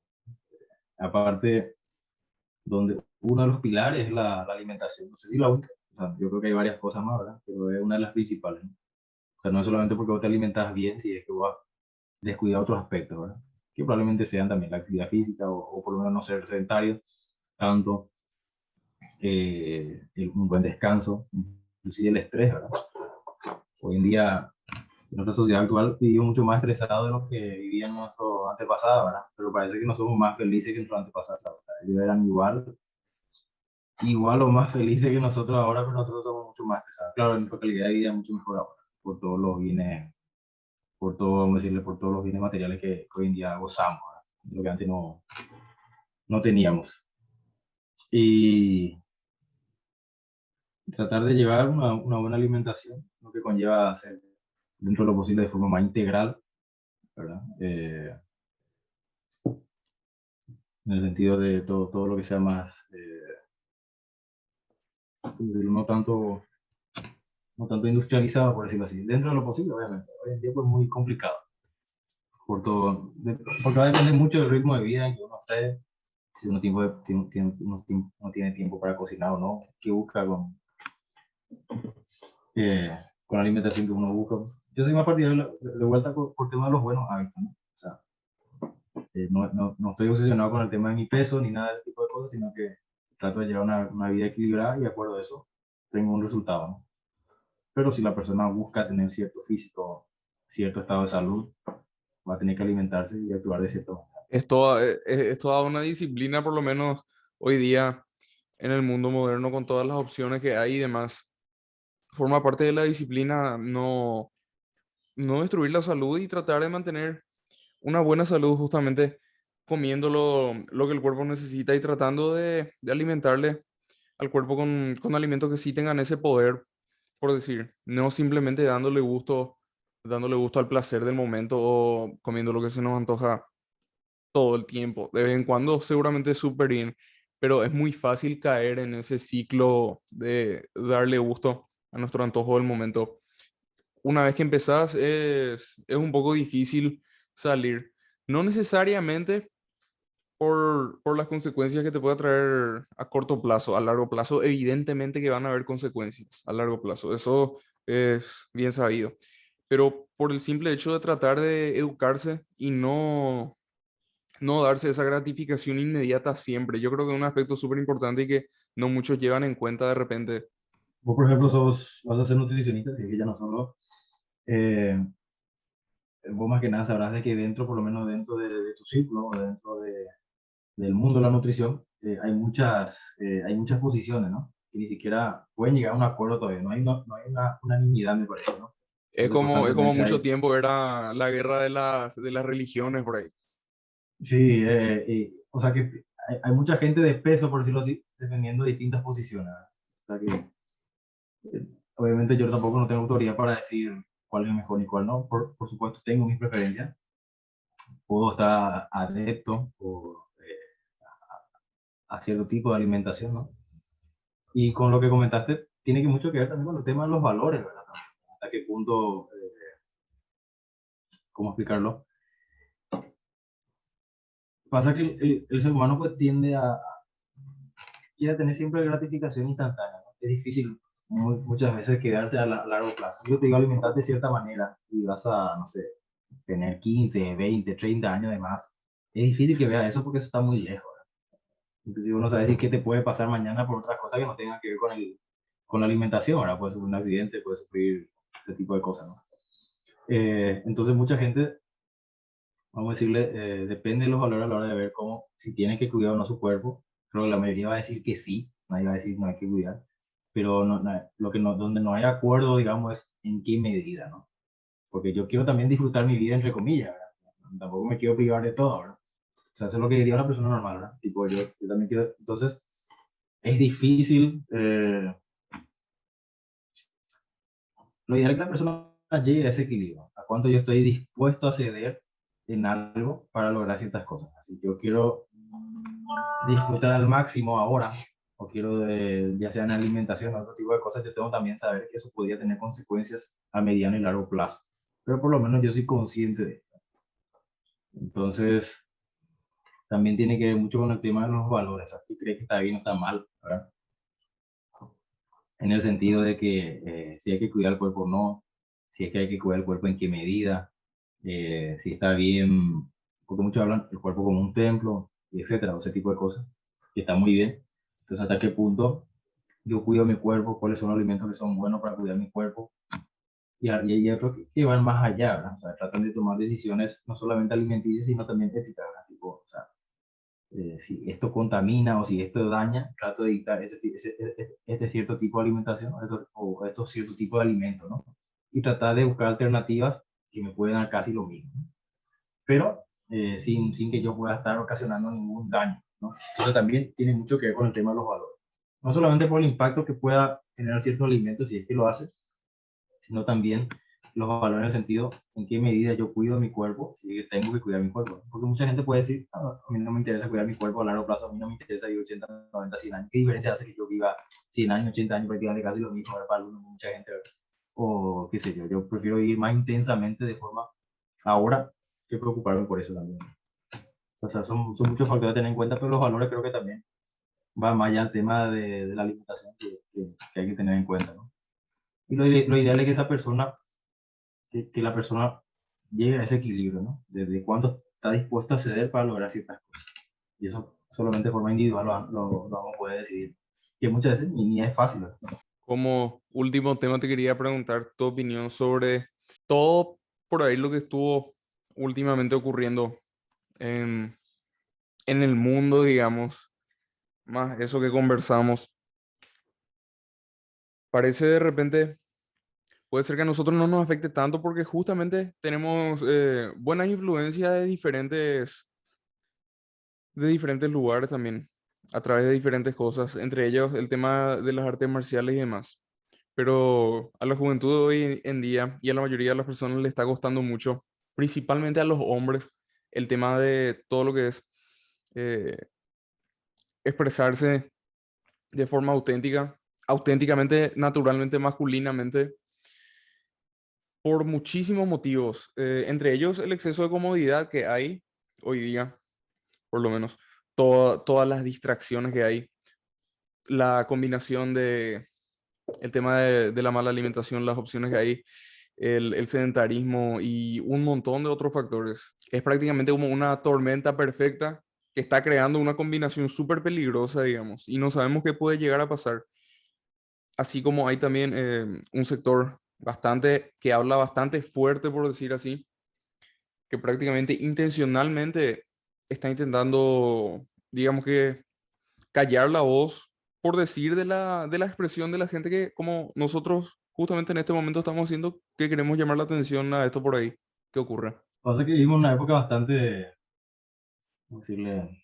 Aparte, donde uno de los pilares es la alimentación. No sé si la única. O sea, yo creo que hay varias cosas más, ¿verdad? Pero es una de las principales, ¿no? O sea, no es solamente porque vos te alimentas bien, si es que vos descuidas otros aspectos, ¿verdad? Que probablemente sean también la actividad física o por lo menos no ser sedentario, tanto un buen descanso, inclusive el estrés, ¿verdad? Hoy en día, en nuestra sociedad actual, vivimos mucho más estresados de lo que vivían nuestros antepasados, ¿verdad? Pero parece que no somos más felices que nuestros antepasados, ¿verdad? Ellos eran igual o más felices que nosotros ahora, pero nosotros somos mucho más estresados. Claro, nuestra calidad de vida es mucho mejor ahora, por todos los bienes, por todo, vamos a decirle, por todos los bienes materiales que hoy en día gozamos, ¿verdad? Lo que antes no teníamos. Y tratar de llevar una buena alimentación, lo que conlleva hacer dentro de lo posible de forma más integral, ¿verdad? En el sentido de todo lo que sea más, no tanto no tanto industrializado, por decirlo así, dentro de lo posible, obviamente. Hoy en día pues muy complicado, por todo, porque va a depender mucho del ritmo de vida en que uno esté, si uno, no tiene tiempo para cocinar o no, qué busca con la alimentación que uno busca. Yo soy más partidario de vuelta por tema de los buenos hábitos, ¿no? O sea, no estoy obsesionado con el tema de mi peso ni nada de ese tipo de cosas, sino que trato de llevar una vida equilibrada y de acuerdo a eso tengo un resultado, ¿no? Pero si la persona busca tener cierto físico, cierto estado de salud, va a tener que alimentarse y actuar de cierta manera. Es toda una disciplina, por lo menos hoy día en el mundo moderno, con todas las opciones que hay y demás. Forma parte de la disciplina no destruir la salud y tratar de mantener una buena salud justamente comiendo lo que el cuerpo necesita y tratando de alimentarle al cuerpo con alimentos que sí tengan ese poder, por decir, no simplemente dándole gusto al placer del momento o comiendo lo que se nos antoja todo el tiempo. De vez en cuando seguramente es súper bien, pero es muy fácil caer en ese ciclo de darle gusto a nuestro antojo del momento. Una vez que empezás es un poco difícil salir. No necesariamente por las consecuencias que te pueda traer a corto plazo, a largo plazo, evidentemente que van a haber consecuencias a largo plazo, eso es bien sabido, pero por el simple hecho de tratar de educarse y no darse esa gratificación inmediata siempre, yo creo que es un aspecto súper importante y que no muchos llevan en cuenta de repente. Vos, por ejemplo, vas a ser nutricionista, si es que ya no solo, eh, vos más que nada sabrás de que dentro, por lo menos dentro de tu círculo, o dentro del mundo de la nutrición, hay muchas posiciones, ¿no? Que ni siquiera pueden llegar a un acuerdo todavía, no hay una unanimidad, me parece, ¿no? Entonces Es como constantemente mucho hay, tiempo era la guerra de las religiones por ahí. sí, o sea que hay mucha gente de peso, por decirlo así, defendiendo distintas posiciones, ¿verdad? O sea que, obviamente yo tampoco no tengo autoridad para decir cuál es mejor y cuál no, por supuesto tengo mis preferencias, puedo estar adepto a cierto tipo de alimentación, ¿no? Y con lo que comentaste, tiene que mucho que ver también con el tema de los valores, ¿verdad? Hasta qué punto, ¿cómo explicarlo? Pasa que el ser humano pues tiende quiere tener siempre gratificación instantánea, ¿no? Es difícil muchas veces quedarse a largo plazo. Yo te digo alimentarte de cierta manera y vas a, no sé, tener 15, 20, 30 años de más. Es difícil que veas eso porque eso está muy lejos, ¿verdad? Inclusive uno sabe decir qué te puede pasar mañana por otras cosas que no tengan que ver con la alimentación, ¿verdad? Puede ser un accidente, puede sufrir este tipo de cosas, ¿no? Entonces mucha gente, vamos a decirle, depende de los valores a la hora de ver cómo, si tiene que cuidar o no su cuerpo. Creo que la mayoría va a decir que sí, nadie va a decir no hay que cuidar, pero lo que no, donde no hay acuerdo, digamos, es en qué medida, ¿no? Porque yo quiero también disfrutar mi vida, entre comillas, ¿verdad? Tampoco me quiero privar de todo, ¿verdad? O sea, eso es lo que diría una persona normal, ¿verdad? Tipo, yo también quiero, entonces, es difícil, lo ideal es que la persona llegue a ese equilibrio, a cuánto yo estoy dispuesto a ceder en algo para lograr ciertas cosas. Así que yo quiero disfrutar al máximo ahora, o quiero, ya sea en alimentación o otro tipo de cosas, yo tengo también saber que eso podría tener consecuencias a mediano y largo plazo. Pero por lo menos yo soy consciente de esto. Entonces, también tiene que ver mucho con el tema de los valores. ¿Qué crees que está bien o está mal? ¿Verdad? En el sentido de que si hay que cuidar el cuerpo o no, si es que hay que cuidar el cuerpo en qué medida, si está bien, porque muchos hablan del cuerpo como un templo, y etcétera, o ese tipo de cosas, que está muy bien. Entonces, ¿hasta qué punto yo cuido mi cuerpo? ¿Cuáles son los alimentos que son buenos para cuidar mi cuerpo? Y hay otros que van más allá, ¿verdad? O sea, tratan de tomar decisiones no solamente alimenticias, sino también éticas, ¿verdad? Tipo, o sea, si esto contamina o si esto daña, trato de evitar este cierto tipo de alimentación o estos cierto tipo de alimentos, ¿no? Y tratar de buscar alternativas que me puedan dar casi lo mismo, pero sin que yo pueda estar ocasionando ningún daño, ¿no? Eso también tiene mucho que ver con el tema de los valores. No solamente por el impacto que pueda generar ciertos alimentos, si es que lo hace, sino también los valores en el sentido en qué medida yo cuido mi cuerpo, si tengo que cuidar mi cuerpo. Porque mucha gente puede decir, "Ah, a mí no me interesa cuidar mi cuerpo a largo plazo, a mí no me interesa vivir 80, 90, 100 años. ¿Qué diferencia hace que yo viva 100 años, 80 años, prácticamente casi lo mismo para mucha gente? ¿Verdad? o qué sé yo. Yo prefiero vivir más intensamente de forma ahora que preocuparme por eso también. O sea, son muchos factores a tener en cuenta, pero los valores creo que también va más allá al tema de la alimentación que hay que tener en cuenta, ¿no? Y lo ideal es que esa persona, que la persona llegue a ese equilibrio, ¿no? Desde cuánto está dispuesto a ceder para lograr ciertas cosas. Y eso solamente de forma individual lo vamos a poder decidir. Que muchas veces ni es fácil, ¿no? Como último tema te quería preguntar tu opinión sobre todo por ahí lo que estuvo últimamente ocurriendo en, en el mundo, digamos, más eso que conversamos. Parece de repente, puede ser que a nosotros no nos afecte tanto porque justamente tenemos buenas influencias de diferentes lugares también, a través de diferentes cosas, entre ellos el tema de las artes marciales y demás. Pero a la juventud de hoy en día y a la mayoría de las personas le está costando mucho, principalmente a los hombres, el tema de todo lo que es eh, expresarse de forma auténtica, auténticamente, naturalmente, masculinamente, por muchísimos motivos, entre ellos el exceso de comodidad que hay hoy día, por lo menos, todas las distracciones que hay, la combinación de el tema de la mala alimentación, las opciones que hay, el sedentarismo y un montón de otros factores. Es prácticamente como una tormenta perfecta que está creando una combinación súper peligrosa, digamos, y no sabemos qué puede llegar a pasar. Así como hay también un sector bastante, que habla bastante fuerte, por decir así, que prácticamente intencionalmente está intentando, digamos que, callar la voz por decir de la expresión de la gente que, como nosotros justamente en este momento estamos haciendo, que queremos llamar la atención a esto por ahí que ocurre. Pasa que vivimos una época bastante, ¿cómo decirle?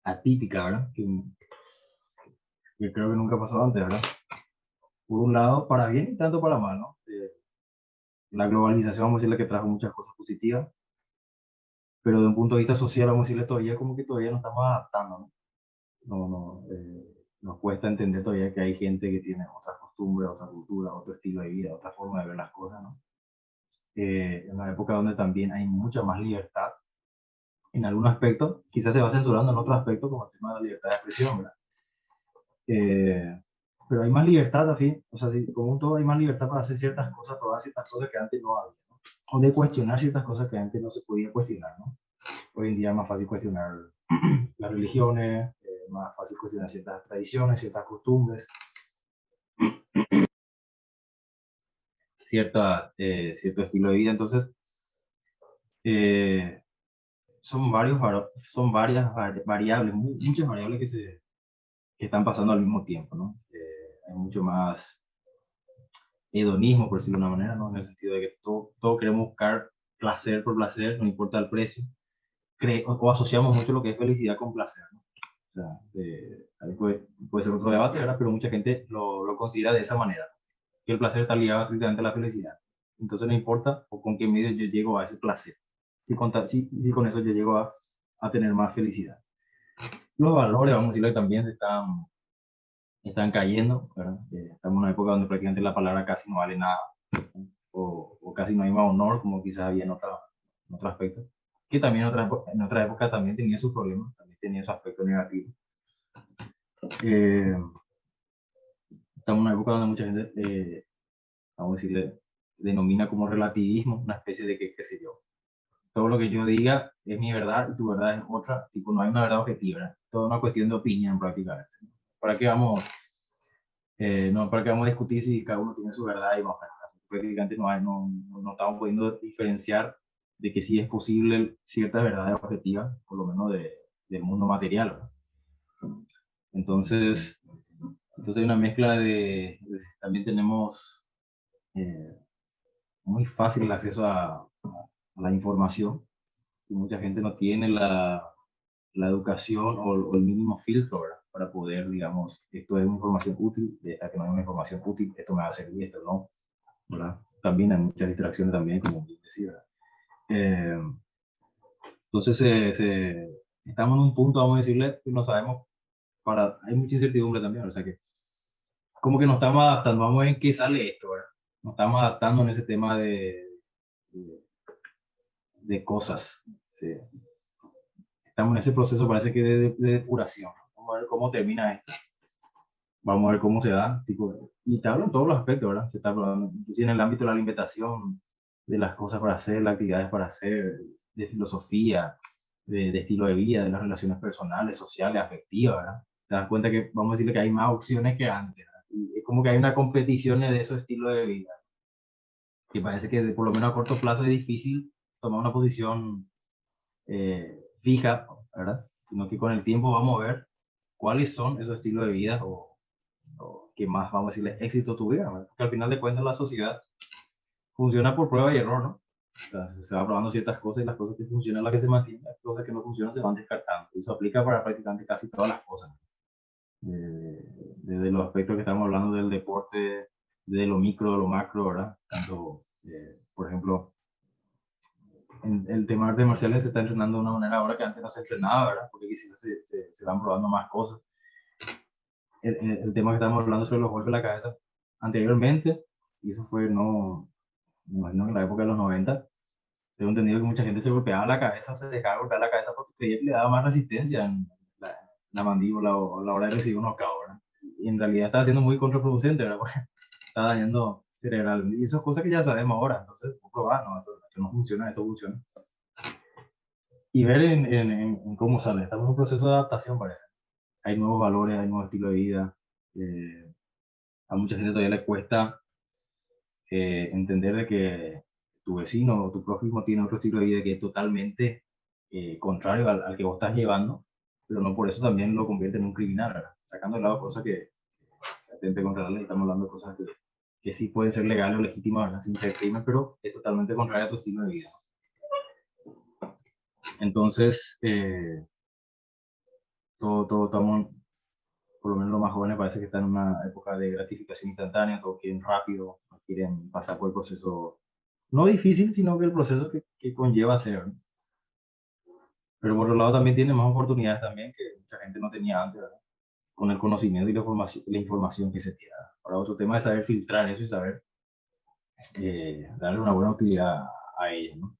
Atípica, ¿verdad? Que creo que nunca pasó antes, ¿verdad? Por un lado, para bien y tanto para mal, ¿no? La globalización, vamos a decirle que trajo muchas cosas positivas, pero de un punto de vista social, vamos a decirle todavía como que todavía nos estamos adaptando, ¿no? Nos cuesta entender todavía que hay gente que tiene otras costumbres, otra cultura, otro estilo de vida, otra forma de ver las cosas, ¿no? En una época donde también hay mucha más libertad en algún aspecto, quizás se va censurando en otro aspecto, como el tema de la libertad de expresión, ¿verdad? Pero hay más libertad, a fin, o sea, si, como un todo hay más libertad para hacer ciertas cosas, probar ciertas cosas que antes no había, ¿no? O de cuestionar ciertas cosas que antes no se podía cuestionar, ¿no? Hoy en día es más fácil cuestionar las religiones, más fácil cuestionar ciertas tradiciones, ciertas costumbres, cierto estilo de vida. Entonces, eh, son varias variables, muchas variables que están pasando al mismo tiempo, ¿no? Hay mucho más hedonismo, por decirlo de una manera, ¿no? En el sentido de que todo queremos buscar placer por placer, no importa el precio. O asociamos mucho lo que es felicidad con placer, ¿no? O sea, ahí puede ser otro debate, ¿verdad? Pero mucha gente lo considera de esa manera, que el placer está ligado estrictamente a la felicidad. Entonces no importa o con qué medio yo llego a ese placer, si con eso yo llego a tener más felicidad. Los valores, vamos a decirlo, que también están cayendo, ¿verdad? Estamos en una época donde prácticamente la palabra casi no vale nada, o casi no hay más honor, como quizás había en otro aspecto, que también en otra época también tenía sus problemas, también tenía su aspecto negativo. Eh, Estamos en una época donde mucha gente, vamos a decirle, denomina como relativismo, una especie de que, qué sé yo, todo lo que yo diga es mi verdad y tu verdad es otra, tipo, no hay una verdad objetiva, ¿verdad? Todo es una cuestión de opinión prácticamente. ¿Para qué vamos, no, para qué vamos a discutir si cada uno tiene su verdad y vamos a prácticamente no estamos pudiendo diferenciar de que sí es posible ciertas verdades objetivas, por lo menos del mundo material, ¿verdad? Entonces, entonces hay una mezcla también tenemos eh, muy fácil el acceso a la información y mucha gente no tiene la educación o el mínimo filtro, ¿verdad? Para poder, digamos, esto es una información útil, esta que no es una información útil, esto me va a servir, esto no, ¿verdad? También hay muchas distracciones también, como decía. Eh, entonces, estamos en un punto, vamos a decirle, que no sabemos, hay mucha incertidumbre también, o sea que como que nos estamos adaptando, vamos a ver en qué sale esto, ¿verdad? Nos estamos adaptando en ese tema de, de cosas. Sí. Estamos en ese proceso, parece que de depuración. Vamos a ver cómo termina esto. Vamos a ver cómo se da. Tipo, y te hablo en todos los aspectos, ¿verdad? Se está hablando, inclusive en el ámbito de la alimentación, de las cosas para hacer, las actividades para hacer, de filosofía, de estilo de vida, de las relaciones personales, sociales, afectivas, ¿verdad? Te das cuenta que, vamos a decirle que hay más opciones que antes, ¿verdad? Y es como que hay una competición de esos estilos de vida, que parece que por lo menos a corto plazo es difícil tomar una posición fija, ¿verdad? Sino que con el tiempo vamos a ver cuáles son esos estilos de vida o qué más, vamos a decirle, éxito tuvieron, ¿verdad? Porque al final de cuentas la sociedad funciona por prueba y error, ¿no? O sea, se va probando ciertas cosas y las cosas que funcionan las que se mantienen, las cosas que no funcionan se van descartando. Eso aplica para prácticamente casi todas las cosas. Desde los aspectos que estamos hablando del deporte, de lo micro, de lo macro, ¿verdad? Tanto, por ejemplo, en el tema de artes marciales se está entrenando de una manera ahora que antes no se entrenaba, ¿verdad? Porque quizás se van probando más cosas. El tema que estamos hablando sobre los golpes de la cabeza anteriormente, y eso fue, no, me imagino que en la época de los 90, tengo entendido que mucha gente se golpeaba la cabeza o se dejaba golpear la cabeza porque creía que le daba más resistencia en la mandíbula o a la hora de recibir unos cabos, ¿verdad? Y en realidad está siendo muy contraproducente, ¿verdad? Porque está dañando cerebral. Y esas cosas que ya sabemos ahora, entonces, probar, no, esto no funciona, esto funciona. Y ver en cómo sale. Estamos en un proceso de adaptación, parece. Hay nuevos valores, hay nuevo estilo de vida. A mucha gente todavía le cuesta entender de que tu vecino o tu prójimo tiene otro estilo de vida que es totalmente contrario al que vos estás llevando, pero no por eso también lo convierte en un criminal, ¿verdad? Sacando de lado cosas que atente contra la ley, estamos hablando de cosas que sí pueden ser legales o legítimas, ¿verdad? Sin ser crimen, pero es totalmente contrario a tu estilo de vida. Entonces, todo estamos, por lo menos los más jóvenes, parece que están en una época de gratificación instantánea, todos quieren rápido, no quieren pasar por el proceso, no difícil, sino que el proceso que conlleva hacer, ¿no? Pero por otro lado también tiene más oportunidades también que mucha gente no tenía antes, ¿verdad? Con el conocimiento y la información que se tiene. Ahora otro tema es saber filtrar eso y saber darle una buena utilidad a ello, ¿no?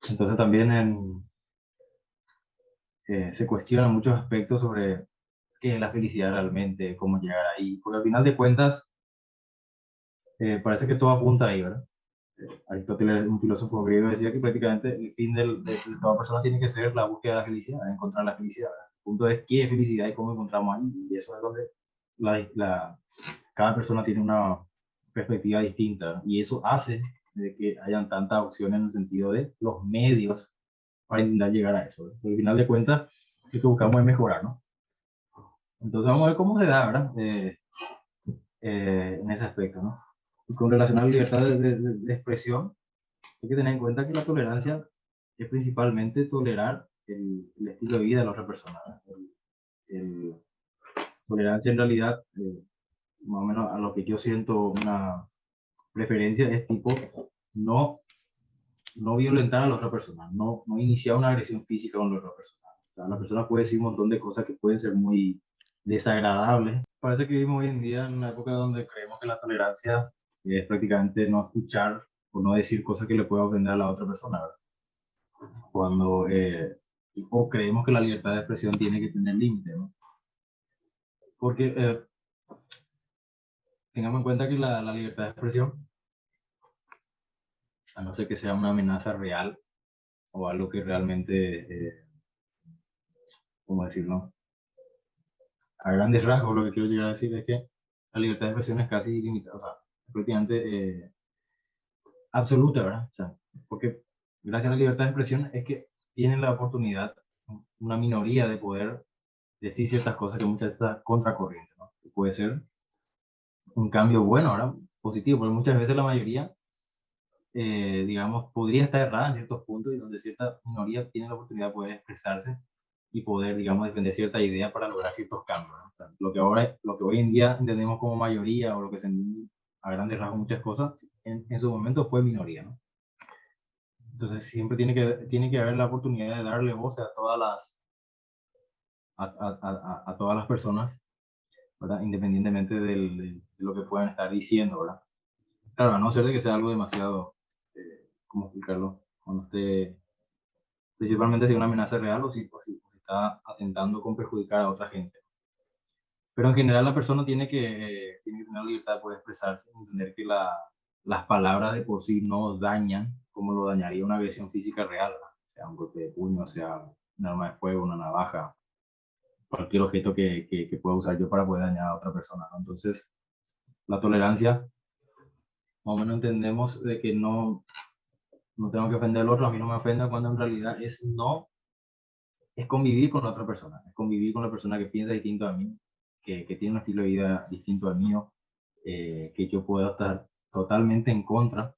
Entonces también se cuestionan muchos aspectos sobre qué es la felicidad realmente, cómo llegar ahí, porque al final de cuentas parece que todo apunta ahí, ¿verdad? Aristóteles, un filósofo griego, decía que prácticamente el fin de toda persona tiene que ser la búsqueda de la felicidad, encontrar la felicidad, ¿verdad? El punto es qué es felicidad y cómo encontramos ahí, y eso es donde cada persona tiene una perspectiva distinta, ¿verdad? Y eso hace de que hayan tantas opciones en el sentido de los medios para intentar llegar a eso, ¿verdad? Porque al final de cuentas, lo que buscamos es mejorar, ¿no? Entonces vamos a ver cómo se da, ¿verdad? En ese aspecto, ¿no? Y con relación a la libertad de expresión, hay que tener en cuenta que la tolerancia es principalmente tolerar el estilo de vida de la otra persona, ¿verdad? Tolerancia en realidad, más o menos a lo que yo siento una preferencia es tipo no, no violentar a la otra persona, no iniciar una agresión física con la otra persona. O sea, la persona puede decir un montón de cosas que pueden ser muy desagradables. Parece que vivimos hoy en día en una época donde creemos que la tolerancia es prácticamente no escuchar o no decir cosas que le puedan ofender a la otra persona, ¿verdad? Cuando o creemos que la libertad de expresión tiene que tener límites, ¿no? Porque tengamos en cuenta que la libertad de expresión, a no ser que sea una amenaza real o algo que realmente, ¿cómo decirlo? A grandes rasgos lo que quiero llegar a decir es que la libertad de expresión es casi ilimitada, o sea, prácticamente absoluta, ¿verdad? O sea, porque gracias a la libertad de expresión es que tienen la oportunidad, una minoría, de poder decir ciertas cosas que muchas veces están contracorriente, ¿no? Que puede ser un cambio bueno, ¿verdad? Positivo, porque muchas veces la mayoría, digamos, podría estar errada en ciertos puntos y donde cierta minoría tiene la oportunidad de poder expresarse y poder, digamos, defender cierta idea para lograr ciertos cambios, ¿no? O sea, lo que hoy en día entendemos como mayoría o lo que se a grandes rasgos muchas cosas, en su momento fue minoría, ¿no? Entonces siempre tiene que haber la oportunidad de darle voz a todas las, a todas las personas ¿verdad? Independientemente de lo que puedan estar diciendo, ¿verdad? Claro, a no ser de que sea algo demasiado, ¿cómo explicarlo? Cuando esté, principalmente si es una amenaza real o si está atentando con perjudicar a otra gente. Pero en general la persona tiene que tener la libertad de poder expresarse, entender que las palabras de por sí no dañan como lo dañaría una agresión física real, ¿verdad? Sea un golpe de puño, sea un arma de fuego, una navaja, cualquier objeto que pueda usar yo para poder dañar a otra persona, ¿no? Entonces, la tolerancia, más o menos entendemos de que no tengo que ofender al otro, a mí no me ofenda, cuando en realidad es convivir con la otra persona, es convivir con la persona que piensa distinto a mí, que tiene un estilo de vida distinto al mío, que yo puedo estar totalmente en contra,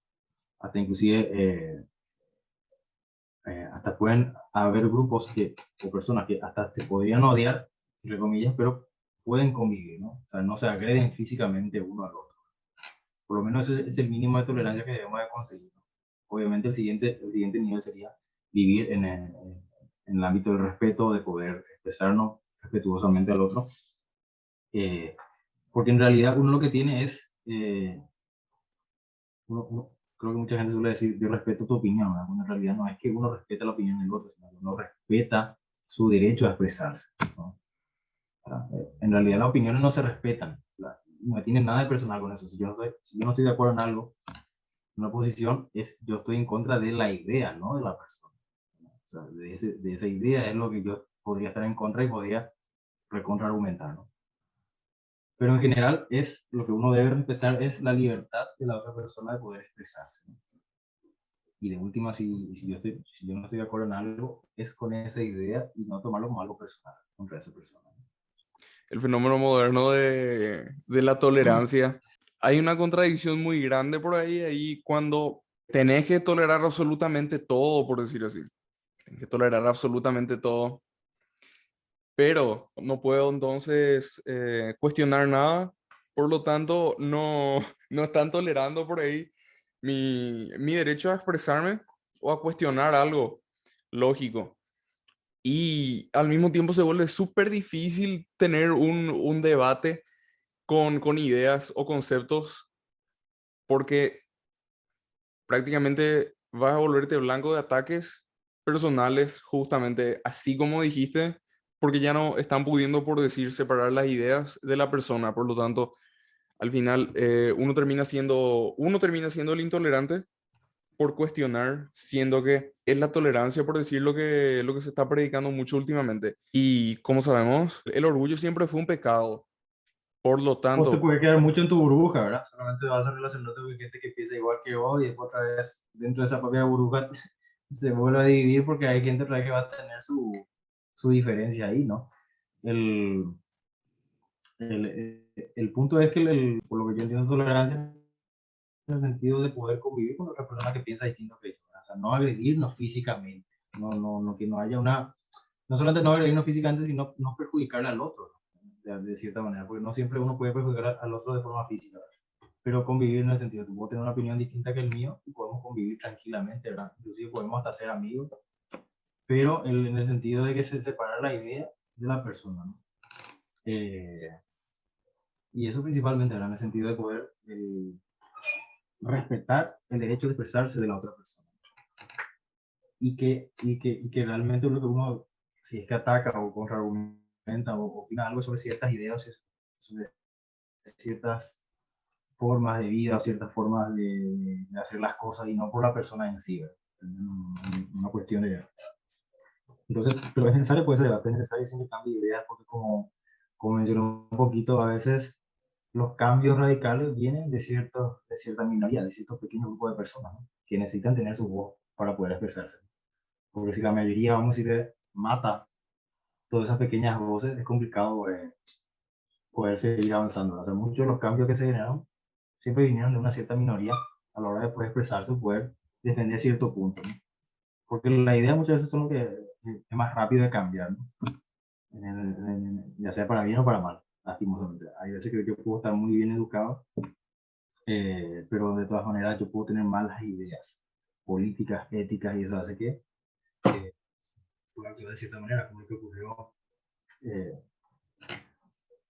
hasta inclusive, hasta pueden haber grupos o personas que hasta se podrían odiar, entre comillas, pero pueden convivir, ¿no? O sea, no se agreden físicamente uno al otro. Por lo menos ese es el mínimo de tolerancia que debemos de conseguir, ¿no? Obviamente el siguiente nivel sería vivir en el ámbito del respeto, de poder expresarnos respetuosamente al otro, eh, porque en realidad uno lo que tiene es, creo que mucha gente suele decir, yo respeto tu opinión, ¿verdad? Bueno, en realidad no es que uno respeta la opinión del otro, sino que uno respeta su derecho a expresarse, ¿no? En realidad las opiniones no se respetan, no tiene nada de personal con eso. Si yo no estoy de acuerdo en algo, una posición, yo estoy en contra de la idea, no de la persona. O sea, de esa idea es lo que yo podría estar en contra y podría recontraargumentar, ¿no? Pero en general es lo que uno debe respetar es la libertad de la otra persona de poder expresarse, ¿no? Y de última, si yo no estoy de acuerdo en algo, es con esa idea y no tomarlo como algo personal contra esa persona. El fenómeno moderno de la tolerancia. Hay una contradicción muy grande por ahí cuando tenés que tolerar absolutamente todo, por decir así. Tenés que tolerar absolutamente todo, pero no puedo entonces cuestionar nada, por lo tanto no están tolerando por ahí mi derecho a expresarme o a cuestionar algo lógico. Y al mismo tiempo se vuelve súper difícil tener un debate con ideas o conceptos porque prácticamente vas a volverte blanco de ataques personales, justamente así como dijiste, porque ya no están pudiendo, por decir, separar las ideas de la persona. Por lo tanto, al final uno termina siendo el intolerante por cuestionar, siendo que es la tolerancia, por decir lo que se está predicando mucho últimamente. Y como sabemos, el orgullo siempre fue un pecado. Por lo Vos te tanto, puedes quedar mucho en tu burbuja, ¿verdad? Solamente vas a relacionarte con gente que piensa igual que vos y después otra vez dentro de esa propia burbuja se vuelve a dividir porque hay gente otra vez que va a tener su diferencia ahí, ¿no? El, el punto es que, por lo que yo entiendo, tolerancia en el sentido de poder convivir con otra persona que piensa distinto que yo, ¿verdad? O sea, no agredirnos físicamente, que no haya no solamente no agredirnos físicamente, sino no perjudicarle al otro, ¿no? De cierta manera, porque no siempre uno puede perjudicar al otro de forma física, ¿verdad? Pero convivir en el sentido, tú puedo tener una opinión distinta que el mío y podemos convivir tranquilamente, ¿verdad? Inclusive podemos hasta ser amigos, pero en el sentido de que se separa la idea de la persona, ¿no? Eh, y eso principalmente, ¿verdad? En el sentido de poder respetar el derecho de expresarse de la otra persona. Y que realmente lo que uno, si es que ataca o contraargumenta o opina algo sobre ciertas ideas, sobre ciertas formas de vida o ciertas formas de hacer las cosas y no por la persona en sí, ¿verdad? Una cuestión de... Entonces, pero es necesario, pues, el debate es necesario siempre cambio de ideas porque como mencioné un poquito, a veces los cambios radicales vienen de cierta minoría, de ciertos pequeños grupos de personas, ¿no? Que necesitan tener su voz para poder expresarse. Porque si la mayoría, vamos a decir, mata todas esas pequeñas voces, es complicado poder seguir avanzando. O sea, muchos de los cambios que se generaron siempre vinieron de una cierta minoría a la hora de poder expresarse, poder defender cierto punto, ¿no? Porque la idea muchas veces son lo que es más rápido de cambiar, ¿no? Ya sea para bien o para mal, lastimosamente. Hay veces que yo puedo estar muy bien educado, pero de todas maneras yo puedo tener malas ideas políticas, éticas, y eso hace que pueda actuar de cierta manera, como lo que ocurrió eh,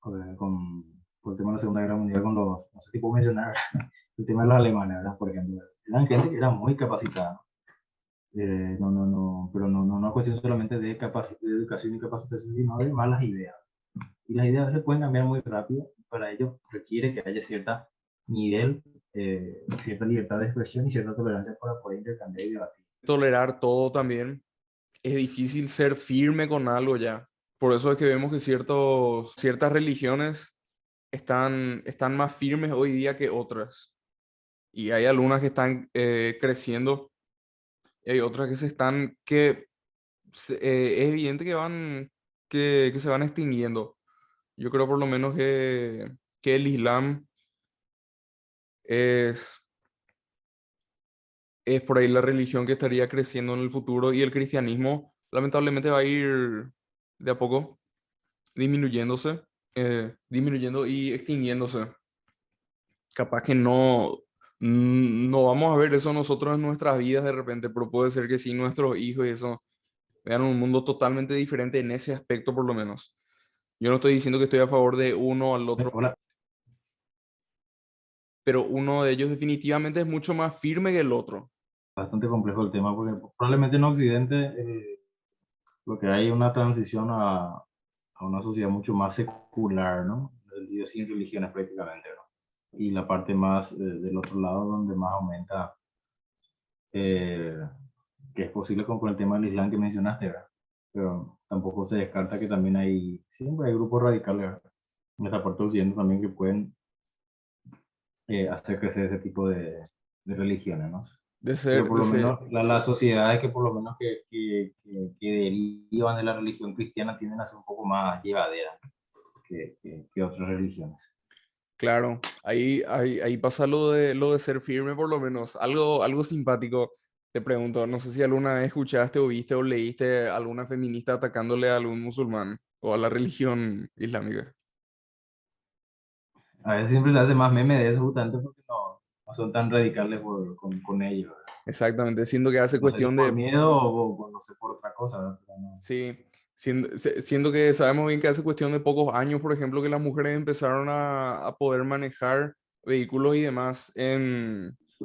por el tema de la Segunda Guerra Mundial con los, no sé si puedo mencionar, el tema de los alemanes, ¿verdad? Por ejemplo, eran gente que era muy capacitada. Pero no una cuestión solamente de, de educación y capacitación, sino de malas ideas. Y las ideas se pueden cambiar muy rápido. Para ello requiere que haya cierta nivel, cierta libertad de expresión y cierta tolerancia para poder intercambiar y debatir. Tolerar todo también. Es difícil ser firme con algo ya. Por eso es que vemos que ciertas religiones están más firmes hoy día que otras. Y hay algunas que están creciendo y hay otras que es evidente que se van extinguiendo. Yo creo por lo menos que el Islam es, es por ahí la religión que estaría creciendo en el futuro y el cristianismo lamentablemente va a ir de a poco disminuyendo y extinguiéndose. Capaz que no vamos a ver eso nosotros en nuestras vidas de repente, pero puede ser que sí nuestros hijos y eso vean un mundo totalmente diferente en ese aspecto por lo menos. Yo no estoy diciendo que estoy a favor de uno al otro, Hola, pero uno de ellos definitivamente es mucho más firme que el otro. bastante complejo el tema porque probablemente en Occidente lo que hay una transición a una sociedad mucho más secular, ¿no? Sin religiones prácticamente, ¿no? Y la parte más del otro lado donde más aumenta, eh, que es posible con el tema del Islam que mencionaste, ¿verdad? Pero tampoco se descarta que también siempre hay grupos radicales, ¿verdad? En esta parte occidente también que pueden hacer crecer ese tipo de religiones, ¿no? Pero por De lo ser, menos las sociedades que por lo menos que derivan de la religión cristiana tienden a ser un poco más llevaderas que otras religiones. claro, ahí pasa lo de ser firme por lo menos. Algo simpático, te pregunto, no sé si alguna vez escuchaste o viste o leíste a alguna feminista atacándole a algún musulmán o a la religión islámica. A veces siempre se hace más meme de eso justamente porque no son tan radicales con ellos, ¿verdad? Exactamente, siendo que hace No sé si cuestión por de, miedo o no sé por otra cosa, ¿verdad? Pero sí, siendo que sabemos bien que hace cuestión de pocos años, por ejemplo, que las mujeres empezaron a poder manejar vehículos y demás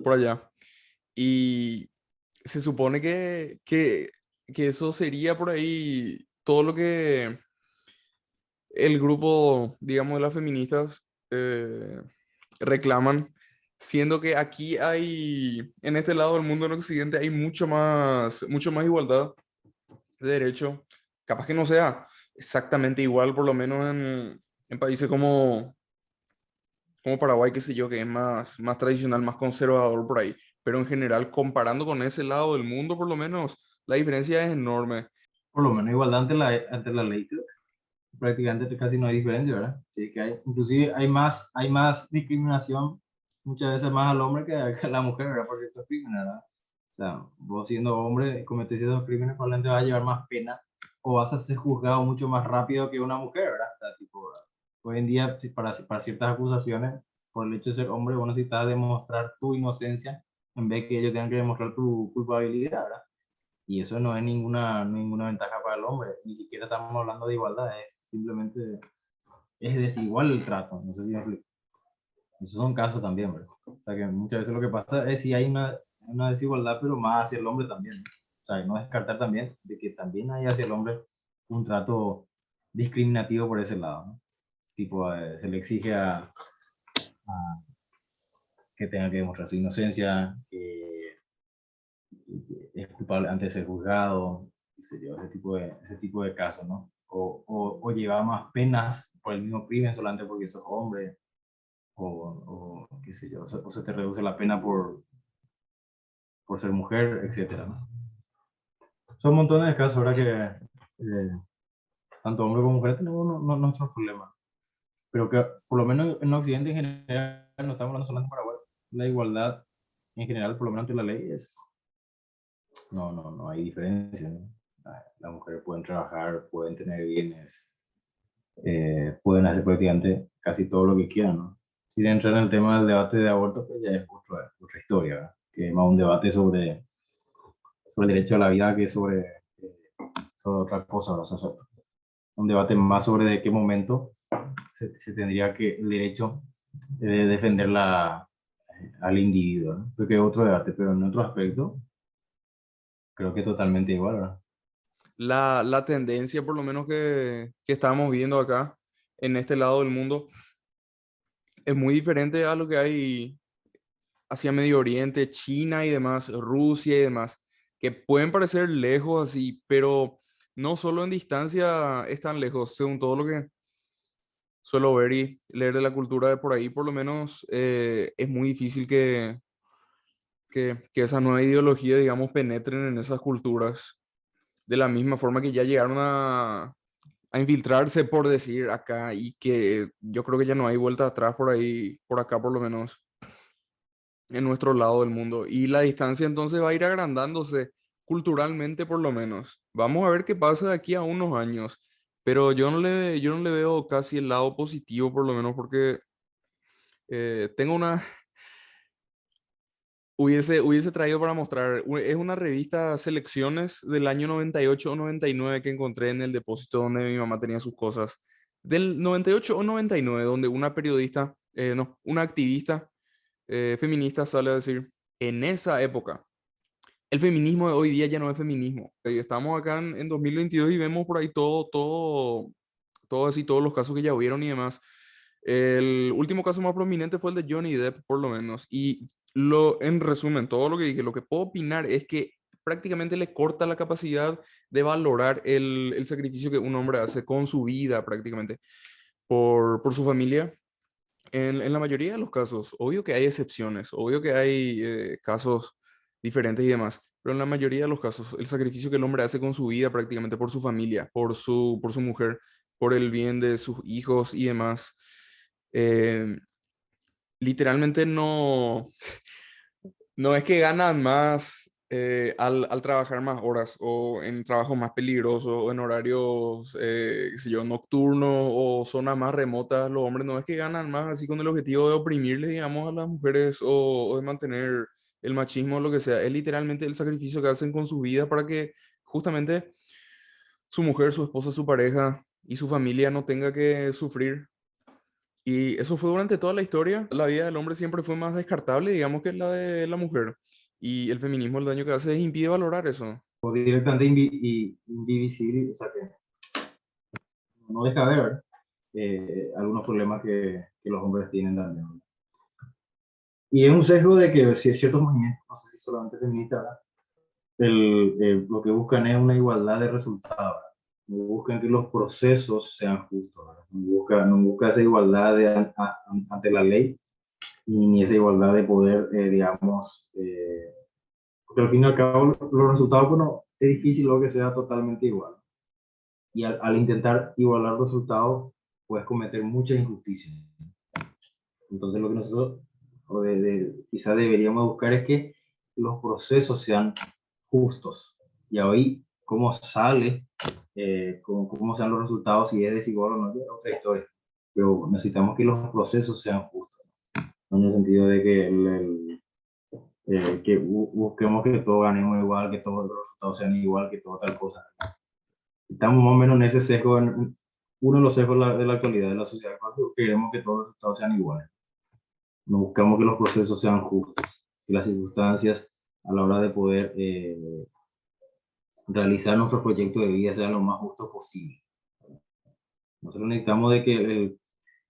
por allá. Y se supone que eso sería por ahí todo lo que el grupo, digamos, de las feministas eh, reclaman, siendo que aquí en este lado del mundo, en Occidente, hay mucho más igualdad de derecho. Capaz que no sea exactamente igual, por lo menos en países como Paraguay, qué sé yo, que es más tradicional, más conservador por ahí. Pero en general, comparando con ese lado del mundo, por lo menos, la diferencia es enorme. por lo menos igualdad ante la ley, creo que prácticamente casi no hay diferencia, ¿verdad? Sí, que inclusive hay más discriminación muchas veces más al hombre que a la mujer, ¿verdad? Por ciertos crímenes, ¿verdad? O sea, vos siendo hombre, cometés esos crímenes, probablemente vas a llevar más pena o vas a ser juzgado mucho más rápido que una mujer, ¿verdad? O sea, tipo, hoy en día, para ciertas acusaciones, por el hecho de ser hombre, vos necesitas demostrar tu inocencia en vez que ellos tengan que demostrar tu culpabilidad, ¿verdad? Y eso no es ninguna ventaja para el hombre, ni siquiera estamos hablando de igualdad, es simplemente, es desigual el trato, no sé si me explico. Esos son casos también, ¿verdad? O sea que muchas veces lo que pasa es si hay una desigualdad, pero más hacia el hombre también, ¿no? O sea, no descartar también de que también hay hacia el hombre un trato discriminativo por ese lado, ¿no? Tipo, se le exige a que tenga que demostrar su inocencia, que es culpable antes de ser juzgado, ese tipo de casos, ¿no? O lleva más penas por el mismo crimen solamente porque sos hombre, qué sé yo, o se te reduce la pena por ser mujer, etcétera, ¿no? Son montones de casos ahora que tanto hombre como mujer tenemos nuestros problemas, pero que por lo menos en Occidente en general, no estamos hablando solamente de Paraguay, la igualdad en general, por lo menos ante la ley, no hay diferencia, ¿no? Las mujeres pueden trabajar, pueden tener bienes, pueden hacer prácticamente casi todo lo que quieran, ¿no? Sin entrar en el tema del debate de aborto, pues ya es otra historia, ¿verdad? Que es más un debate sobre el derecho a la vida que sobre otra cosa, ¿verdad? O sea, un debate más sobre de qué momento se tendría que el derecho de defender al individuo, ¿no? Porque es otro debate, pero en otro aspecto creo que es totalmente igual, ¿verdad? La tendencia, por lo menos que estamos viendo acá, en este lado del mundo, es muy diferente a lo que hay hacia Medio Oriente, China y demás, Rusia y demás, que pueden parecer lejos así, pero no solo en distancia están lejos, según todo lo que suelo ver y leer de la cultura de por ahí, por lo menos es muy difícil que esa nueva ideología, digamos, penetren en esas culturas, de la misma forma que ya llegaron a infiltrarse, por decir, acá, y que yo creo que ya no hay vuelta atrás por ahí, por acá por lo menos, en nuestro lado del mundo. Y la distancia entonces va a ir agrandándose culturalmente por lo menos. Vamos a ver qué pasa de aquí a unos años, pero yo no le veo casi el lado positivo por lo menos porque tengo una, hubiese traído para mostrar, es una revista Selecciones del año 98 o 99 que encontré en el depósito donde mi mamá tenía sus cosas. Del 98 o 99, donde una periodista, no, una activista feminista sale a decir, en esa época, el feminismo de hoy día ya no es feminismo. Estamos acá en 2022 y vemos por ahí todo así, todos los casos que ya hubieron y demás. El último caso más prominente fue el de Johnny Depp, por lo menos. Y en resumen, todo lo que dije, lo que puedo opinar es que prácticamente le corta la capacidad de valorar el sacrificio que un hombre hace con su vida prácticamente por su familia. En la mayoría de los casos, obvio que hay excepciones, obvio que hay casos diferentes y demás, pero en la mayoría de los casos, el sacrificio que el hombre hace con su vida prácticamente por su familia, por su mujer, por el bien de sus hijos y demás, eh, literalmente no es que ganan más al trabajar más horas o en trabajos más peligrosos o en horarios, qué sé yo, nocturnos o zonas más remotas, los hombres no es que ganan más así con el objetivo de oprimirles, digamos, a las mujeres o de mantener el machismo o lo que sea. Es literalmente el sacrificio que hacen con su vida para que justamente su mujer, su esposa, su pareja y su familia no tenga que sufrir. Y eso fue durante toda la historia. La vida del hombre siempre fue más descartable, digamos, que la de la mujer. Y el feminismo, el daño que hace es impide valorar eso. O directamente invisible, o sea, que no deja de ver algunos problemas que los hombres tienen también. Y es un sesgo de que si ciertos movimientos, no sé si solamente feministas, ¿verdad? Lo que buscan es una igualdad de resultados, ¿verdad? No buscan que los procesos sean justos, ¿verdad? No busca esa igualdad ante la ley, ni esa igualdad de poder, digamos, porque al fin y al cabo los resultados, bueno, es difícil lo que sea totalmente igual. Y al intentar igualar los resultados, puedes cometer muchas injusticias. Entonces lo que nosotros quizás deberíamos buscar es que los procesos sean justos. Y ahí, cómo sale, cómo sean los resultados, si es desigual o no, es otra historia. Pero necesitamos que los procesos sean justos, ¿no? En el sentido de que, que busquemos que todos ganemos igual, que todos los resultados sean igual, que todo tal cosa. Estamos más o menos en ese sesgo, uno de los sesgos de la actualidad de la sociedad, cuando queremos que todos los resultados sean iguales. No buscamos que los procesos sean justos, que las circunstancias a la hora de poder realizar nuestro proyecto de vida sean lo más justo posible. Nosotros necesitamos de que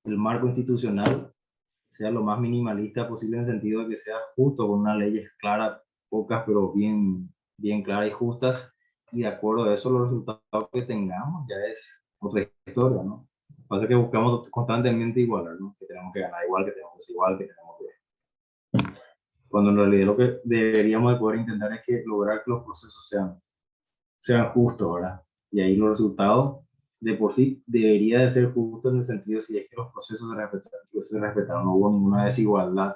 el marco institucional sea lo más minimalista posible en el sentido de que sea justo, con unas leyes claras, pocas, pero bien claras y justas, y de acuerdo a eso los resultados que tengamos ya es otra historia, ¿no? Lo que pasa es que buscamos constantemente igualar, ¿no? Que tenemos que ganar igual, que tenemos que ser igual, que tenemos que... Cuando en realidad lo que deberíamos de poder intentar es que lograr que los procesos sean justos, ¿verdad? Y ahí los resultados de por sí debería de ser justos en el sentido si es que los procesos se respetaron, no hubo ninguna desigualdad,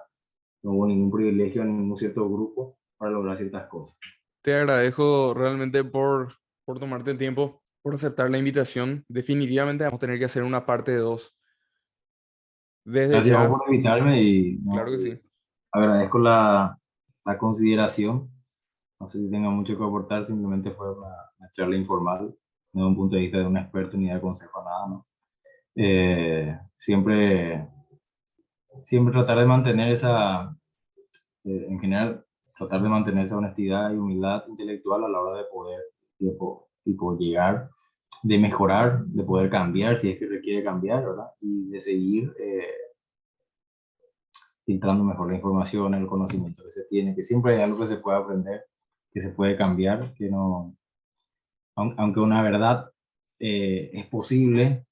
no hubo ningún privilegio en ningún cierto grupo para lograr ciertas cosas. Te agradezco realmente por tomarte el tiempo, por aceptar la invitación. Definitivamente vamos a tener que hacer una parte de dos. Desde Gracias a ya, vos por invitarme y claro no, que sí. agradezco la consideración. No sé si tenga mucho que aportar, simplemente fue una charla informal, no de un punto de vista de un experto ni de consejo, nada, ¿no? Siempre, siempre tratar de mantener esa, en general, tratar de mantener esa honestidad y humildad intelectual a la hora de poder, tipo llegar, de mejorar, de poder cambiar si es que requiere cambiar, ¿verdad? Y de seguir filtrando mejor la información, el conocimiento que se tiene, que siempre hay algo que se puede aprender, que se puede cambiar, que no, aunque una verdad es posible,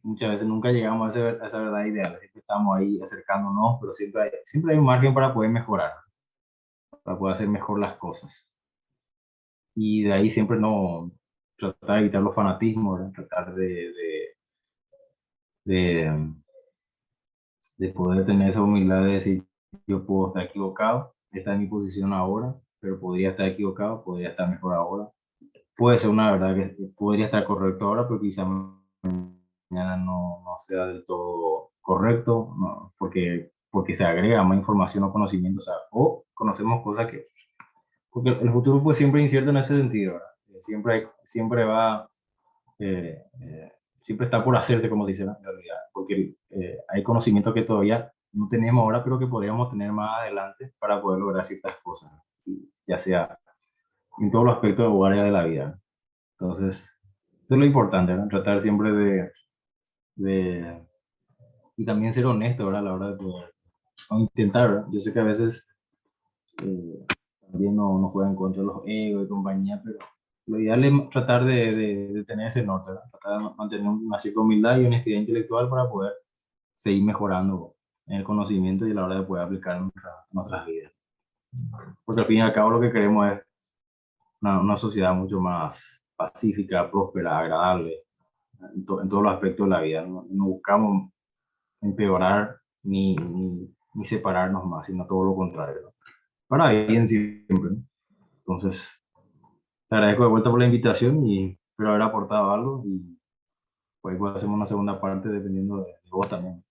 muchas veces nunca llegamos a esa verdad ideal, siempre estamos ahí acercándonos, pero siempre hay un margen para poder mejorar, para poder hacer mejor las cosas. Y de ahí siempre no tratar de evitar los fanatismos, ¿verdad? Tratar de, de poder tener esa humildad de decir, yo puedo estar equivocado, esta es mi posición ahora, pero podría estar equivocado, podría estar mejor ahora. Puede ser una verdad que podría estar correcto ahora, pero quizá mañana no sea del todo correcto, no, porque se agrega más información o conocimiento, o sea, o conocemos cosas que, porque el futuro pues siempre es incierto en ese sentido, ¿verdad? Siempre va, eh, eh, siempre está por hacerse, como se dice en realidad, porque hay conocimiento que todavía no tenemos ahora, pero que podríamos tener más adelante para poder lograr ciertas cosas, ya sea en todos los aspectos o áreas de la vida. Entonces, eso es lo importante, ¿no? Tratar siempre de, y también ser honesto, ¿verdad? A la hora de poder, o intentar, ¿verdad? Yo sé que a veces eh, también no juegan contra los egos y compañía, pero lo ideal es tratar de tener ese norte, ¿verdad? Tratar de mantener una cierta humildad y honestidad intelectual para poder seguir mejorando en el conocimiento y a la hora de poder aplicar en nuestras vidas. Porque al fin y al cabo lo que queremos es una sociedad mucho más pacífica, próspera, agradable, en todos los aspectos de la vida. No buscamos empeorar ni separarnos más, sino todo lo contrario, ¿no? Para bien siempre, ¿no? Entonces, te agradezco de vuelta por la invitación y espero haber aportado algo y pues hacemos una segunda parte dependiendo de vos también.